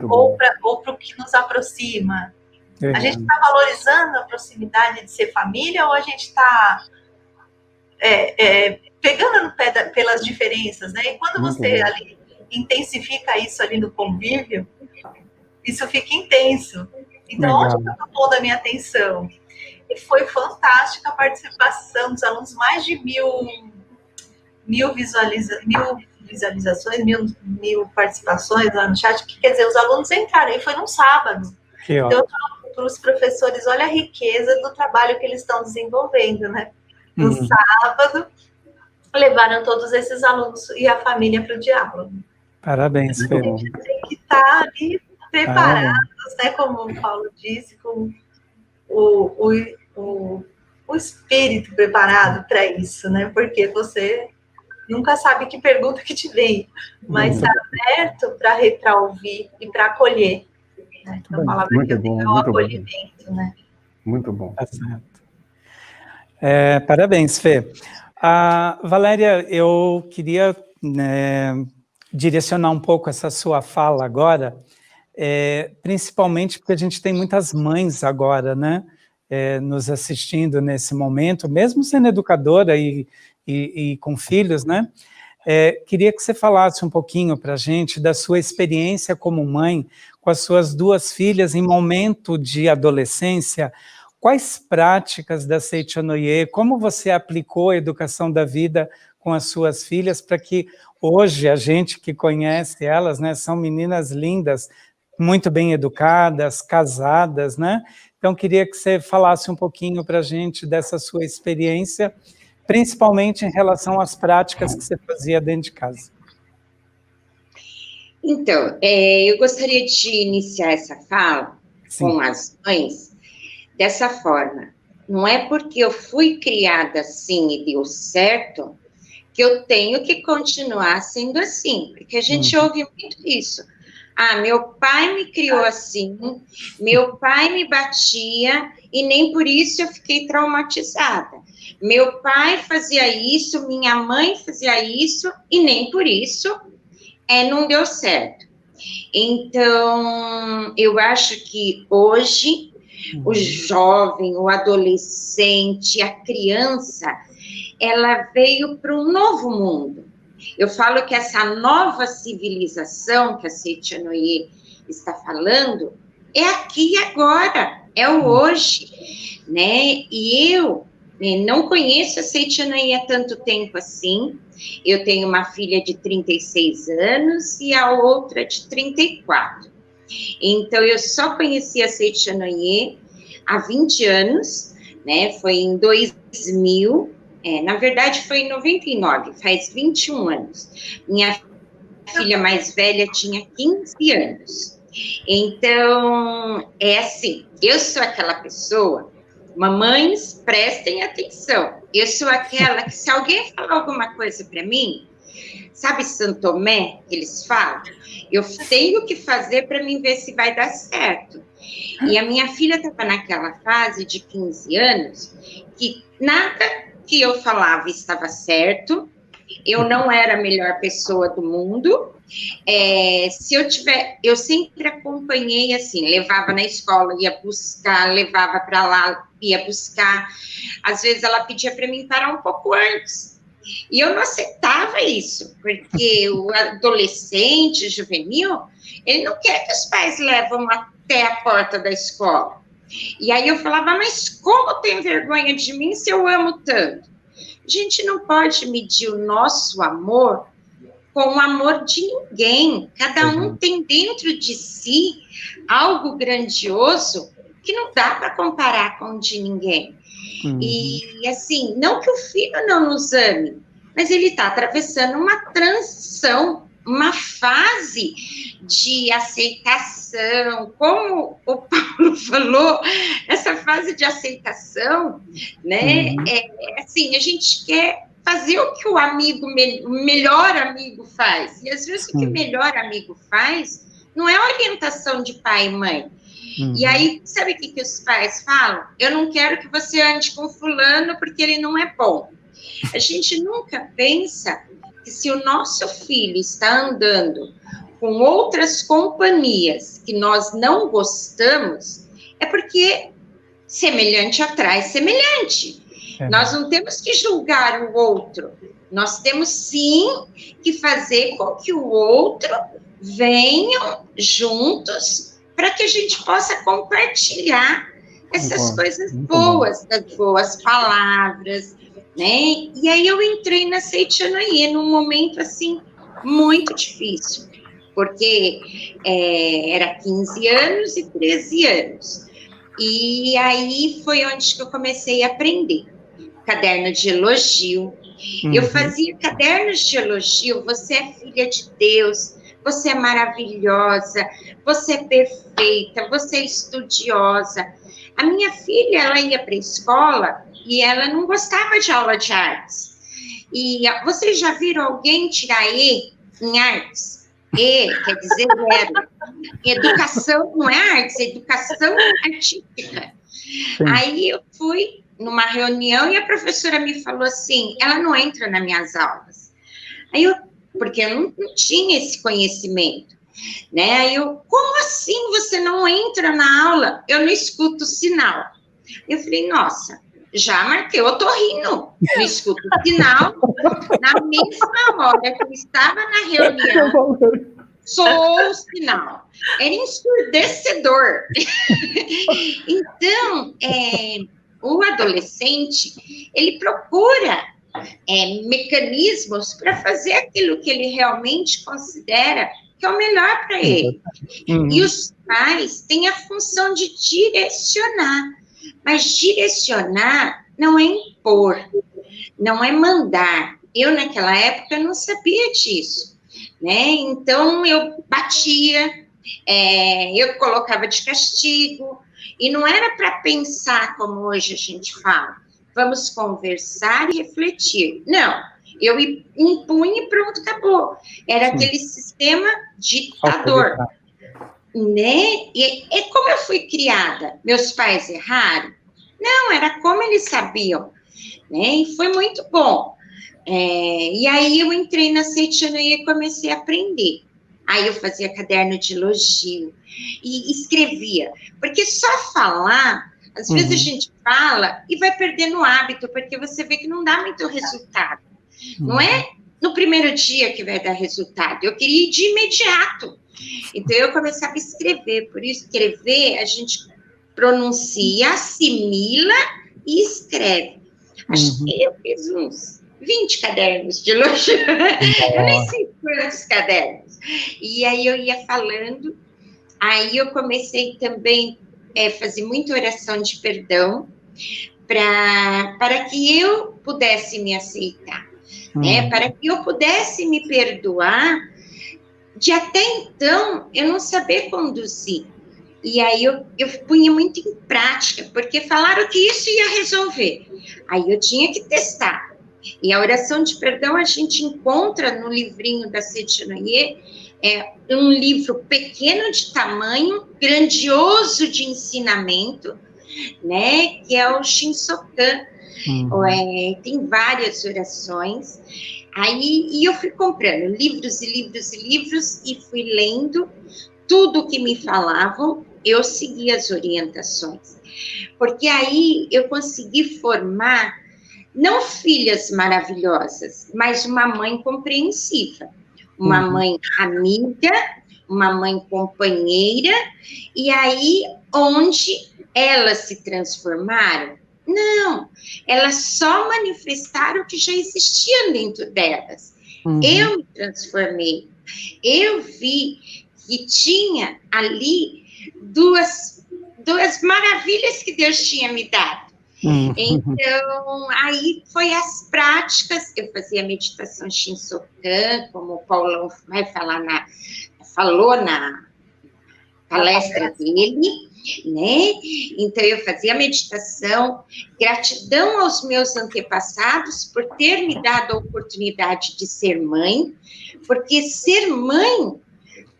ou para o que nos aproxima. A gente está valorizando a proximidade de ser família ou a gente está pegando no pé pelas diferenças, né? E quando você ali intensifica isso ali no convívio, isso fica intenso. Então, onde eu estou pondo a minha atenção? E foi fantástica a participação dos alunos, mais de 1000 visualizações, 1000 participações lá no chat, que quer dizer, os alunos entraram, e foi num sábado. Então, para os professores, olha a riqueza do trabalho que eles estão desenvolvendo, né? No sábado, levaram todos esses alunos e a família para o diálogo. Parabéns, Fê. A gente tem que estar ali preparados, né? Como o Paulo disse, com o espírito preparado para isso, né? Porque você nunca sabe que pergunta que te vem, mas está aberto para ouvir e para acolher. Né? Então, a palavra que eu tenho é o acolhimento, né? Muito bom. Tá certo. Parabéns, Fê. Valéria, eu queria direcionar um pouco essa sua fala agora, principalmente porque a gente tem muitas mães agora, né, nos assistindo nesse momento, mesmo sendo educadora e com filhos, né? Queria que você falasse um pouquinho para a gente da sua experiência como mãe com as suas 2 filhas em momento de adolescência. Quais práticas da Seichonoye, como você aplicou a educação da vida com as suas filhas, para que hoje a gente que conhece elas, né, são meninas lindas, muito bem educadas, casadas, né? Então, queria que você falasse um pouquinho para a gente dessa sua experiência, principalmente em relação às práticas que você fazia dentro de casa. Então, eu gostaria de iniciar essa fala com as mães dessa forma. Não é porque eu fui criada assim e deu certo que eu tenho que continuar sendo assim, porque a gente ouve muito isso. Ah, meu pai me criou assim, meu pai me batia e nem por isso eu fiquei traumatizada. Meu pai fazia isso, minha mãe fazia isso e nem por isso não deu certo. Então, eu acho que hoje o jovem, o adolescente, a criança, ela veio para um novo mundo. Eu falo que essa nova civilização que a Seiichi Noye está falando é aqui e agora, é o hoje, né? E eu não conheço a Seiichi Noye há tanto tempo assim. Eu tenho uma filha de 36 anos e a outra de 34. Então, eu só conheci a Seiichi Noye há 20 anos, né? Foi em 2000. Na verdade, foi em 99, faz 21 anos. Minha filha mais velha tinha 15 anos. Então, é assim, eu sou aquela pessoa, mamães, prestem atenção, eu sou aquela que se alguém falar alguma coisa para mim, sabe Santo Tomé, que eles falam? Eu tenho que fazer para mim ver se vai dar certo. E a minha filha estava naquela fase de 15 anos, que nada que eu falava estava certo, eu não era a melhor pessoa do mundo, eu sempre acompanhei assim, levava na escola, ia buscar, levava para lá, ia buscar, às vezes ela pedia para mim parar um pouco antes, e eu não aceitava isso, porque o adolescente, juvenil, ele não quer que os pais levam até a porta da escola. E aí eu falava, mas como tem vergonha de mim se eu amo tanto? A gente não pode medir o nosso amor com o amor de ninguém. Cada um tem dentro de si algo grandioso que não dá para comparar com o de ninguém. E assim, não que o filho não nos ame, mas ele está atravessando uma transição, uma fase de aceitação, como o Paulo falou, essa fase de aceitação, né, assim, a gente quer fazer o que o melhor amigo faz, e às vezes o que o melhor amigo faz não é orientação de pai e mãe. E aí, sabe o que os pais falam? Eu não quero que você ande com fulano porque ele não é bom. A gente nunca pensa que se o nosso filho está andando com outras companhias que nós não gostamos, é porque semelhante atrai semelhante. Nós não temos que julgar o outro, nós temos sim que fazer com que o outro venham juntos para que a gente possa compartilhar essas coisas boas, das boas palavras, né? E aí eu entrei na Seiichi Noye num momento, assim, muito difícil, porque era 15 anos e 13 anos. E aí foi onde que eu comecei a aprender. Caderno de elogio. Eu fazia cadernos de elogio. Você é filha de Deus, você é maravilhosa, você é perfeita, você é estudiosa. A minha filha, ela ia para a escola e ela não gostava de aula de artes. E vocês já viram alguém tirar E em artes? E quer dizer zero. Educação não é artes, é educação artística. Sim. Aí eu fui numa reunião e a professora me falou assim, ela não entra nas minhas aulas. Aí porque eu não tinha esse conhecimento, né? Aí como assim você não entra na aula? Eu não escuto sinal. Eu falei, nossa, já marquei o otorrino, não escuto sinal, na mesma hora que eu estava na reunião, soou o sinal. Era ensurdecedor. Então, o adolescente, ele procura mecanismos para fazer aquilo que ele realmente considera que é o melhor para ele. E os pais têm a função de direcionar, mas direcionar não é impor, não é mandar. Eu, naquela época, não sabia disso, né? Então, eu batia, eu colocava de castigo, e não era para pensar como hoje a gente fala, vamos conversar e refletir. Não, eu impunha e pronto, acabou. Era aquele sistema ditador, né? E como eu fui criada, meus pais erraram? Não, era como eles sabiam, né? E foi muito bom. E aí eu entrei na Seichonoye e comecei a aprender. Aí eu fazia caderno de elogio e escrevia, porque só falar, às vezes a gente fala e vai perdendo o hábito, porque você vê que não dá muito resultado. Não é no primeiro dia que vai dar resultado, eu queria ir de imediato. Então eu começava a escrever, por isso escrever a gente pronuncia, assimila e escreve. Acho que eu fiz uns 20 cadernos de elogio, eu nem sei quantos cadernos. E aí eu ia falando, aí eu comecei também a fazer muita oração de perdão, para que eu pudesse me aceitar, né? Para que eu pudesse me perdoar, de até então eu não saber conduzir. E aí eu punha muito em prática, porque falaram que isso ia resolver. Aí eu tinha que testar. E a oração de perdão a gente encontra no livrinho da Seichonoye, um livro pequeno de tamanho, grandioso de ensinamento, né, que é o Shinsokan. Tem várias orações. Aí eu fui comprando livros e livros e livros e fui lendo tudo que me falavam, eu segui as orientações. Porque aí eu consegui formar não filhas maravilhosas, mas uma mãe compreensiva, uma mãe amiga, uma mãe companheira, e aí onde elas se transformaram? Não, elas só manifestaram o que já existia dentro delas. Eu me transformei, eu vi que tinha ali duas maravilhas que Deus tinha me dado. Então, aí foi as práticas, eu fazia meditação Shinsokan, como o Paulão falou na palestra dele, né? Então, eu fazia meditação, gratidão aos meus antepassados por ter me dado a oportunidade de ser mãe, porque ser mãe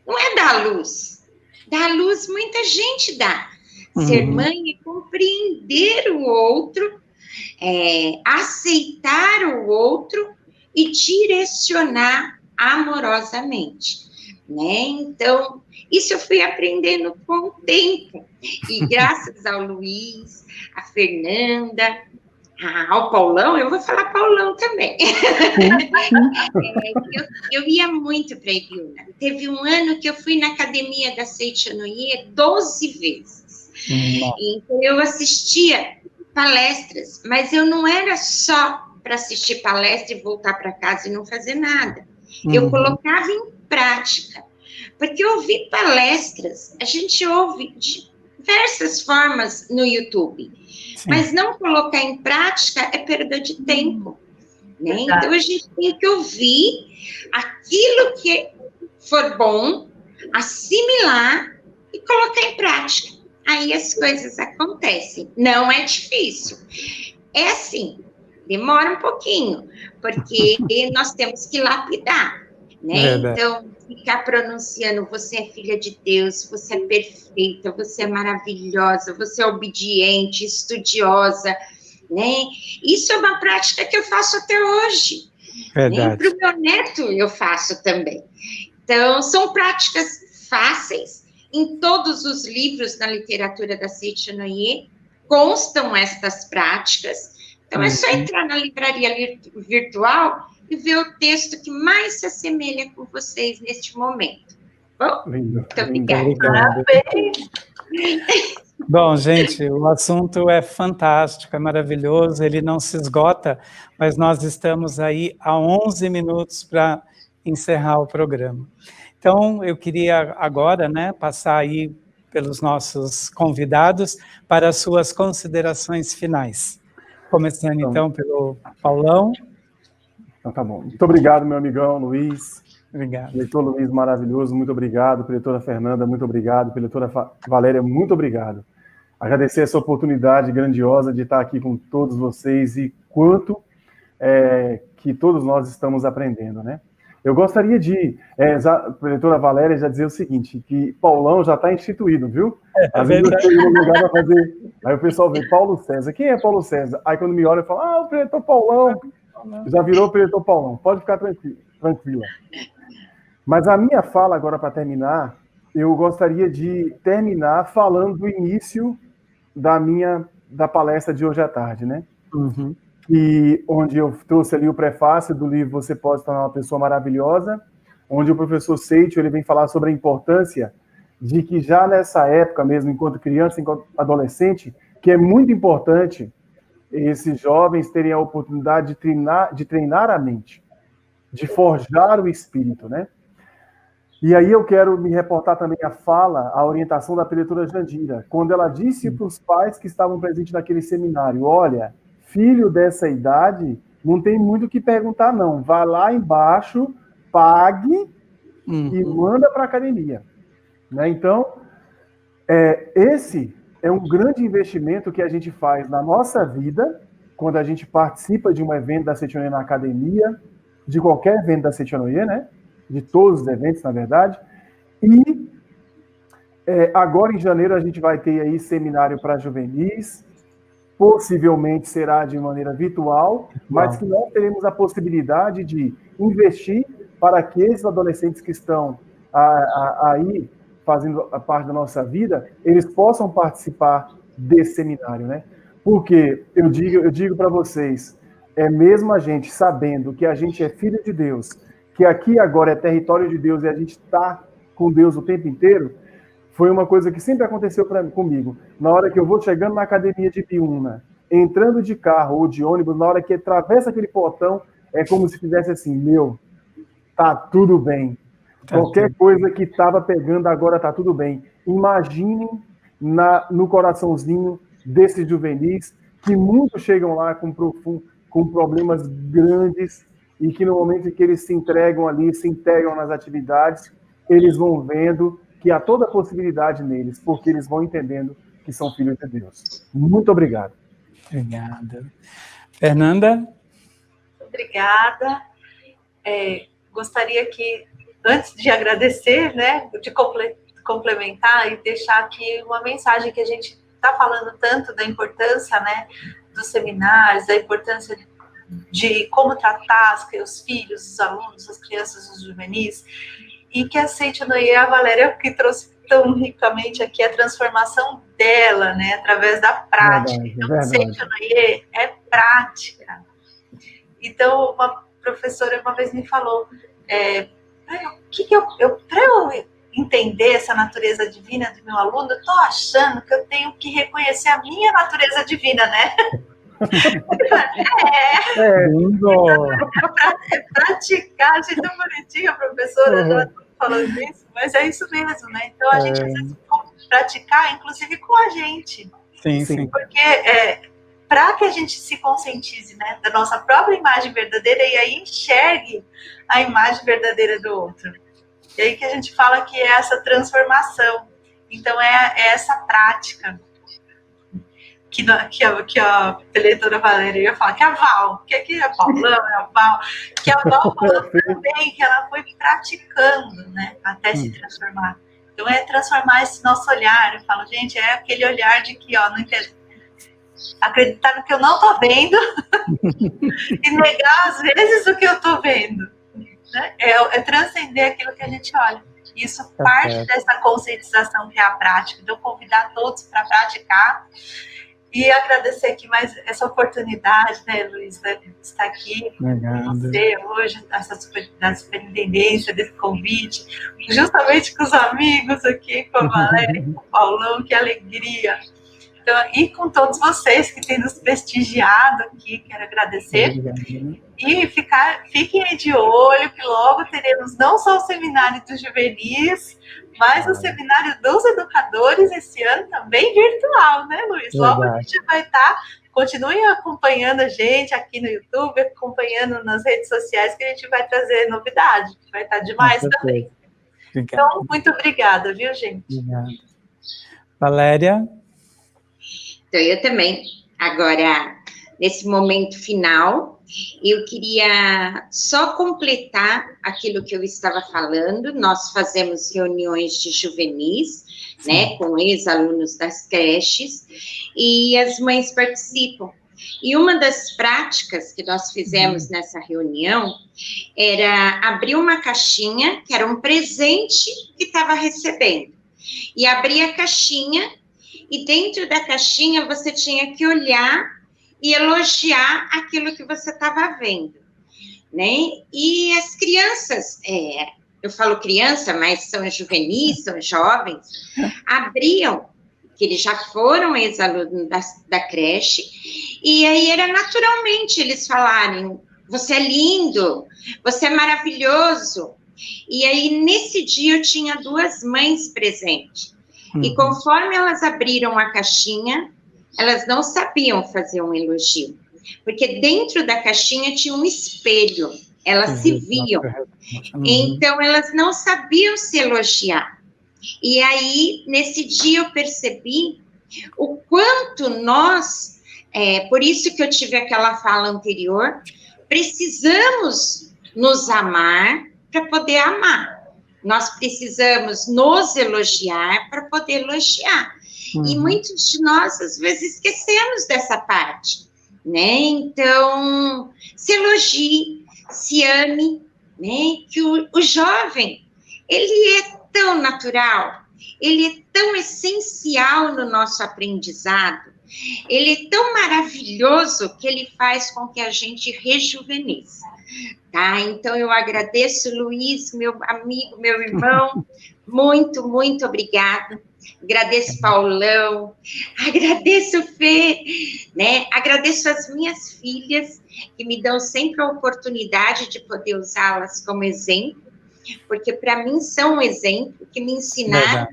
não é dar luz. Dar luz muita gente dá. Ser mãe é compreender o outro, aceitar o outro e direcionar amorosamente, né? Então, isso eu fui aprendendo com o tempo. E graças ao Luiz, a Fernanda, ao Paulão, eu vou falar Paulão também. Eu ia muito para Ibiúna. Teve um ano que eu fui na academia da Seichonoye 12 vezes. Então, eu assistia palestras, mas eu não era só para assistir palestra e voltar para casa e não fazer nada. Eu colocava em prática, porque ouvir palestras, a gente ouve de diversas formas no YouTube, mas não colocar em prática é perda de tempo, né? Então, a gente tem que ouvir aquilo que for bom, assimilar e colocar em prática. Aí as coisas acontecem. Não é difícil. É assim, demora um pouquinho, porque nós temos que lapidar, né? Então, ficar pronunciando, você é filha de Deus, você é perfeita, você é maravilhosa, você é obediente, estudiosa, né? Isso é uma prática que eu faço até hoje. Para o meu neto eu faço também. Então, são práticas fáceis. Em todos os livros na literatura da Seichonoye constam estas práticas. Então, é só entrar na livraria virtual e ver o texto que mais se assemelha com vocês neste momento. Bom, muito obrigada. Parabéns. Bom, gente, o assunto é fantástico, é maravilhoso, ele não se esgota, mas nós estamos aí há 11 minutos para encerrar o programa. Então, eu queria agora, né, passar aí pelos nossos convidados para as suas considerações finais. Começando, então, pelo Paulão. Então tá bom. Muito obrigado, meu amigão Luiz. Obrigado. Diretor Luiz, maravilhoso, muito obrigado. Diretora Fernanda, muito obrigado. Diretora Valéria, muito obrigado. Agradecer essa oportunidade grandiosa de estar aqui com todos vocês e quanto que todos nós estamos aprendendo, né? Eu gostaria de, a diretora Valéria, já dizer o seguinte, que Paulão já está instituído, viu? Às vezes eu chego no lugar para fazer, aí o pessoal vê Paulo César. Quem é Paulo César? Aí quando me olha, eu falo, o diretor Paulão. Já virou o diretor Paulão. Pode ficar tranquila. Mas a minha fala agora, para terminar, eu gostaria de terminar falando do início da palestra de hoje à tarde, né? Uhum. E onde eu trouxe ali o prefácio do livro Você Pode Tornar uma Pessoa Maravilhosa, onde o professor Seitio, ele vem falar sobre a importância de que já nessa época mesmo, enquanto criança, enquanto adolescente, que é muito importante esses jovens terem a oportunidade de treinar a mente, de forjar o espírito, né? E aí eu quero me reportar também a orientação da diretora Jandira, quando ela disse para os pais que estavam presentes naquele seminário, olha, filho dessa idade, não tem muito o que perguntar não, vá lá embaixo, pague e manda para a academia. Né? Então, esse é um grande investimento que a gente faz na nossa vida, quando a gente participa de um evento da Seitonoye na academia, de qualquer evento da Seitonoye, né? De todos os eventos, na verdade. E agora, em janeiro, a gente vai ter aí seminário para juvenis, possivelmente será de maneira virtual, mas que nós teremos a possibilidade de investir para que esses adolescentes que estão aí fazendo a parte da nossa vida, eles possam participar desse seminário, né? Porque eu digo para vocês, mesmo a gente sabendo que a gente é filho de Deus, que aqui agora é território de Deus e a gente está com Deus o tempo inteiro, foi uma coisa que sempre aconteceu comigo. Na hora que eu vou chegando na academia de Piúna, entrando de carro ou de ônibus, na hora que atravessa aquele portão, é como se fizesse assim, tá tudo bem. Qualquer coisa que estava pegando agora está tudo bem. Imaginem no coraçãozinho desses juvenis, que muitos chegam lá com problemas grandes e que no momento em que eles se entregam ali, se integram nas atividades, eles vão vendo que há toda a possibilidade neles, porque eles vão entendendo que são filhos de Deus. Muito obrigado. Obrigada. Fernanda? Obrigada. Gostaria que, antes de agradecer, né, de complementar e deixar aqui uma mensagem que a gente está falando tanto da importância, né, dos seminários, da importância de como tratar os filhos, os alunos, as crianças, os juvenis, e que a Seitonoye, a Valéria, que trouxe tão ricamente aqui a transformação dela, né, através da prática. Então, Seitonoye é prática. Então, uma professora uma vez me falou, para eu entender essa natureza divina do meu aluno, eu estou achando que eu tenho que reconhecer a minha natureza divina, né? Praticar, achei tão bonitinha a professora já falando isso, mas é isso mesmo, né? Então a gente às vezes praticar, inclusive com a gente. Sim. Porque para que a gente se conscientize, né, da nossa própria imagem verdadeira e aí enxergue a imagem verdadeira do outro. E aí que a gente fala que é essa transformação. Então é essa prática que a diretora Valéria ia falar, que a Val, que aqui é a Paulão, é a Val, que a Val falou também que ela foi praticando, né, até se transformar. Então é transformar esse nosso olhar. Eu falo, gente, é aquele olhar de que, não entendo, acreditar no que eu não estou vendo e negar às vezes o que eu estou vendo, né? É transcender aquilo que a gente olha. Isso parte dessa conscientização que é a prática. Então convidar todos para praticar E agradecer aqui mais essa oportunidade, né, Luiz, de estar aqui com você hoje, da superintendência, desse convite, justamente com os amigos aqui, com a Valéria, com o Paulão, que alegria. Então, e com todos vocês que têm nos prestigiado aqui, quero agradecer. E fiquem aí de olho, que logo teremos não só o seminário dos juvenis, mas o seminário dos educadores esse ano também virtual, né, Luiz? Logo a gente vai estar, continuem acompanhando a gente aqui no YouTube, acompanhando nas redes sociais, que a gente vai trazer novidade, que vai estar demais também. Então, muito obrigada, viu, gente? Obrigado. Valéria? Então, eu também, agora, nesse momento final, eu queria só completar aquilo que eu estava falando. Nós fazemos reuniões de juvenis, né, com ex-alunos das creches, e as mães participam. E uma das práticas que nós fizemos nessa reunião era abrir uma caixinha, que era um presente que estava recebendo, e abrir a caixinha, e dentro da caixinha você tinha que olhar e elogiar aquilo que você estava vendo, né? E as crianças, eu falo criança, mas são juvenis, são jovens, abriam, que eles já foram ex-alunos da creche, e aí era naturalmente eles falarem, você é lindo, você é maravilhoso. E aí, nesse dia, eu tinha 2 mães presentes. E conforme elas abriram a caixinha, elas não sabiam fazer um elogio, porque dentro da caixinha tinha um espelho, elas se viam, então elas não sabiam se elogiar. E aí, nesse dia eu percebi o quanto nós, por isso que eu tive aquela fala anterior, precisamos nos amar para poder amar. Nós precisamos nos elogiar para poder elogiar. E muitos de nós, às vezes, esquecemos dessa parte, né? Então, se elogie, se ame, né? Que o jovem, ele é tão natural, ele é tão essencial no nosso aprendizado, ele é tão maravilhoso que ele faz com que a gente rejuvenesça. Tá? Então, eu agradeço, Luiz, meu amigo, meu irmão, muito, muito obrigada. Agradeço Paulão, agradeço Fê, né? Agradeço as minhas filhas, que me dão sempre a oportunidade de poder usá-las como exemplo, porque para mim são um exemplo que me ensinaram,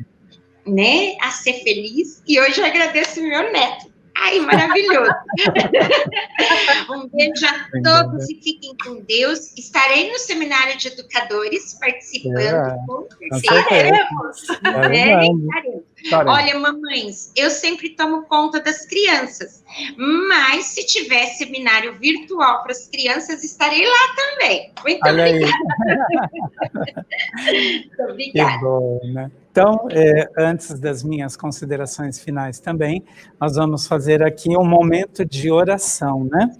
né, a ser feliz, e hoje eu agradeço meu neto. Ai, maravilhoso. Um beijo a todos e fiquem com Deus. Estarei no seminário de educadores participando, com certeza. Estaremos. Olha, mamães, eu sempre tomo conta das crianças, mas se tiver seminário virtual para as crianças, estarei lá também. Muito obrigada. Muito obrigada. Que bom, né? Então, antes das minhas considerações finais também, nós vamos fazer aqui um momento de oração, né?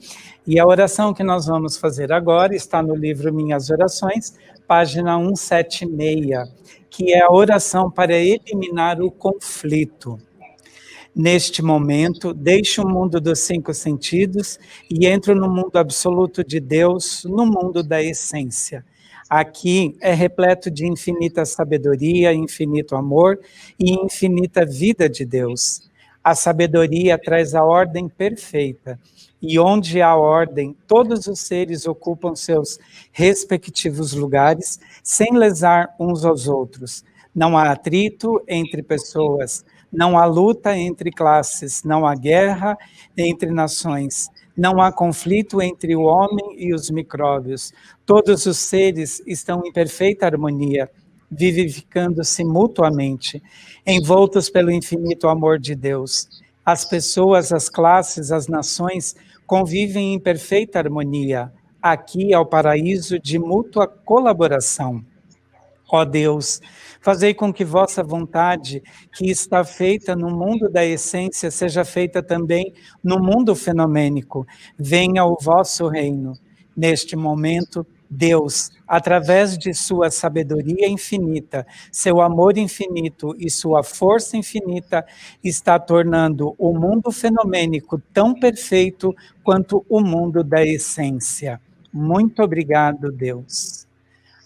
E a oração que nós vamos fazer agora está no livro Minhas Orações, página 176, que é a oração para eliminar o conflito. Neste momento, deixo o mundo dos 5 sentidos e entro no mundo absoluto de Deus, no mundo da essência. Aqui é repleto de infinita sabedoria, infinito amor e infinita vida de Deus. A sabedoria traz a ordem perfeita, e onde há ordem, todos os seres ocupam seus respectivos lugares, sem lesar uns aos outros. Não há atrito entre pessoas, não há luta entre classes, não há guerra entre nações. Não há conflito entre o homem e os micróbios. Todos os seres estão em perfeita harmonia, vivificando-se mutuamente, envoltos pelo infinito amor de Deus. As pessoas, as classes, as nações convivem em perfeita harmonia. Aqui é o paraíso de mútua colaboração. Ó Deus, fazei com que vossa vontade, que está feita no mundo da essência, seja feita também no mundo fenomênico. Venha o vosso reino. Neste momento, Deus, através de sua sabedoria infinita, seu amor infinito e sua força infinita, está tornando o mundo fenomênico tão perfeito quanto o mundo da essência. Muito obrigado, Deus.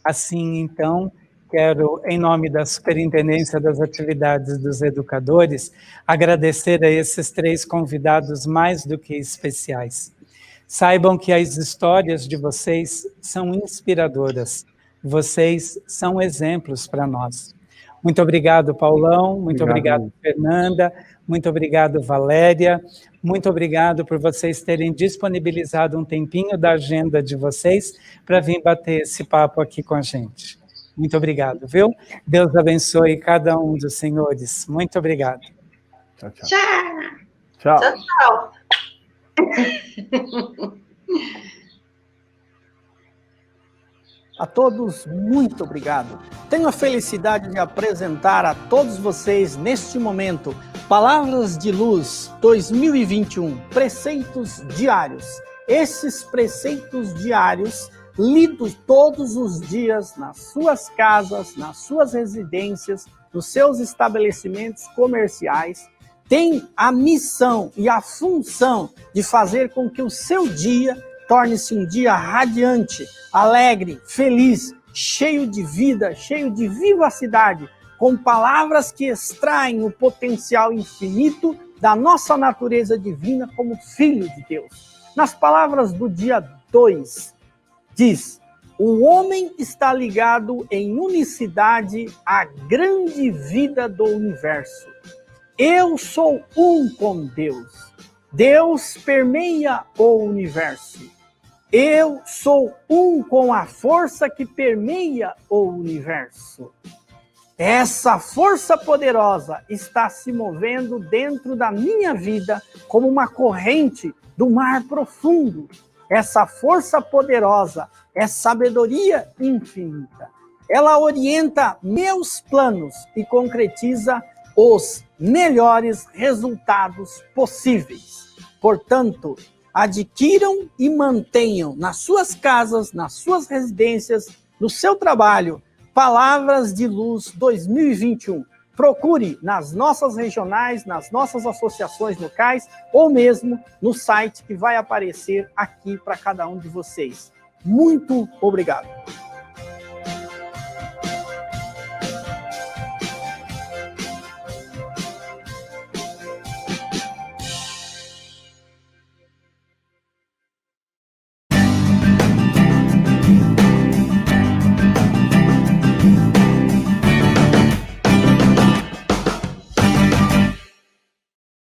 Assim, então, quero, em nome da Superintendência das Atividades dos Educadores, agradecer a esses 3 convidados mais do que especiais. Saibam que as histórias de vocês são inspiradoras. Vocês são exemplos para nós. Muito obrigado, Paulão. Muito obrigado, Fernanda. Muito obrigado, Valéria. Muito obrigado por vocês terem disponibilizado um tempinho da agenda de vocês para vir bater esse papo aqui com a gente. Muito obrigado, viu? Deus abençoe cada um dos senhores. Muito obrigado. Tchau, tchau. Tchau. Tchau. Tchau, tchau. A todos, muito obrigado. Tenho a felicidade de apresentar a todos vocês, neste momento, Palavras de Luz 2021, Preceitos Diários. Esses preceitos diários, lidos todos os dias nas suas casas, nas suas residências, nos seus estabelecimentos comerciais, tem a missão e a função de fazer com que o seu dia torne-se um dia radiante, alegre, feliz, cheio de vida, cheio de vivacidade, com palavras que extraem o potencial infinito da nossa natureza divina como filho de Deus. Nas palavras do dia 2, diz: o homem está ligado em unicidade à grande vida do universo. Eu sou um com Deus. Deus permeia o universo. Eu sou um com a força que permeia o universo. Essa força poderosa está se movendo dentro da minha vida como uma corrente do mar profundo. Essa força poderosa é sabedoria infinita. Ela orienta meus planos e concretiza os melhores resultados possíveis. Portanto, adquiram e mantenham nas suas casas, nas suas residências, no seu trabalho, Palavras de Luz 2021. Procure nas nossas regionais, nas nossas associações locais, ou mesmo no site que vai aparecer aqui para cada um de vocês. Muito obrigado.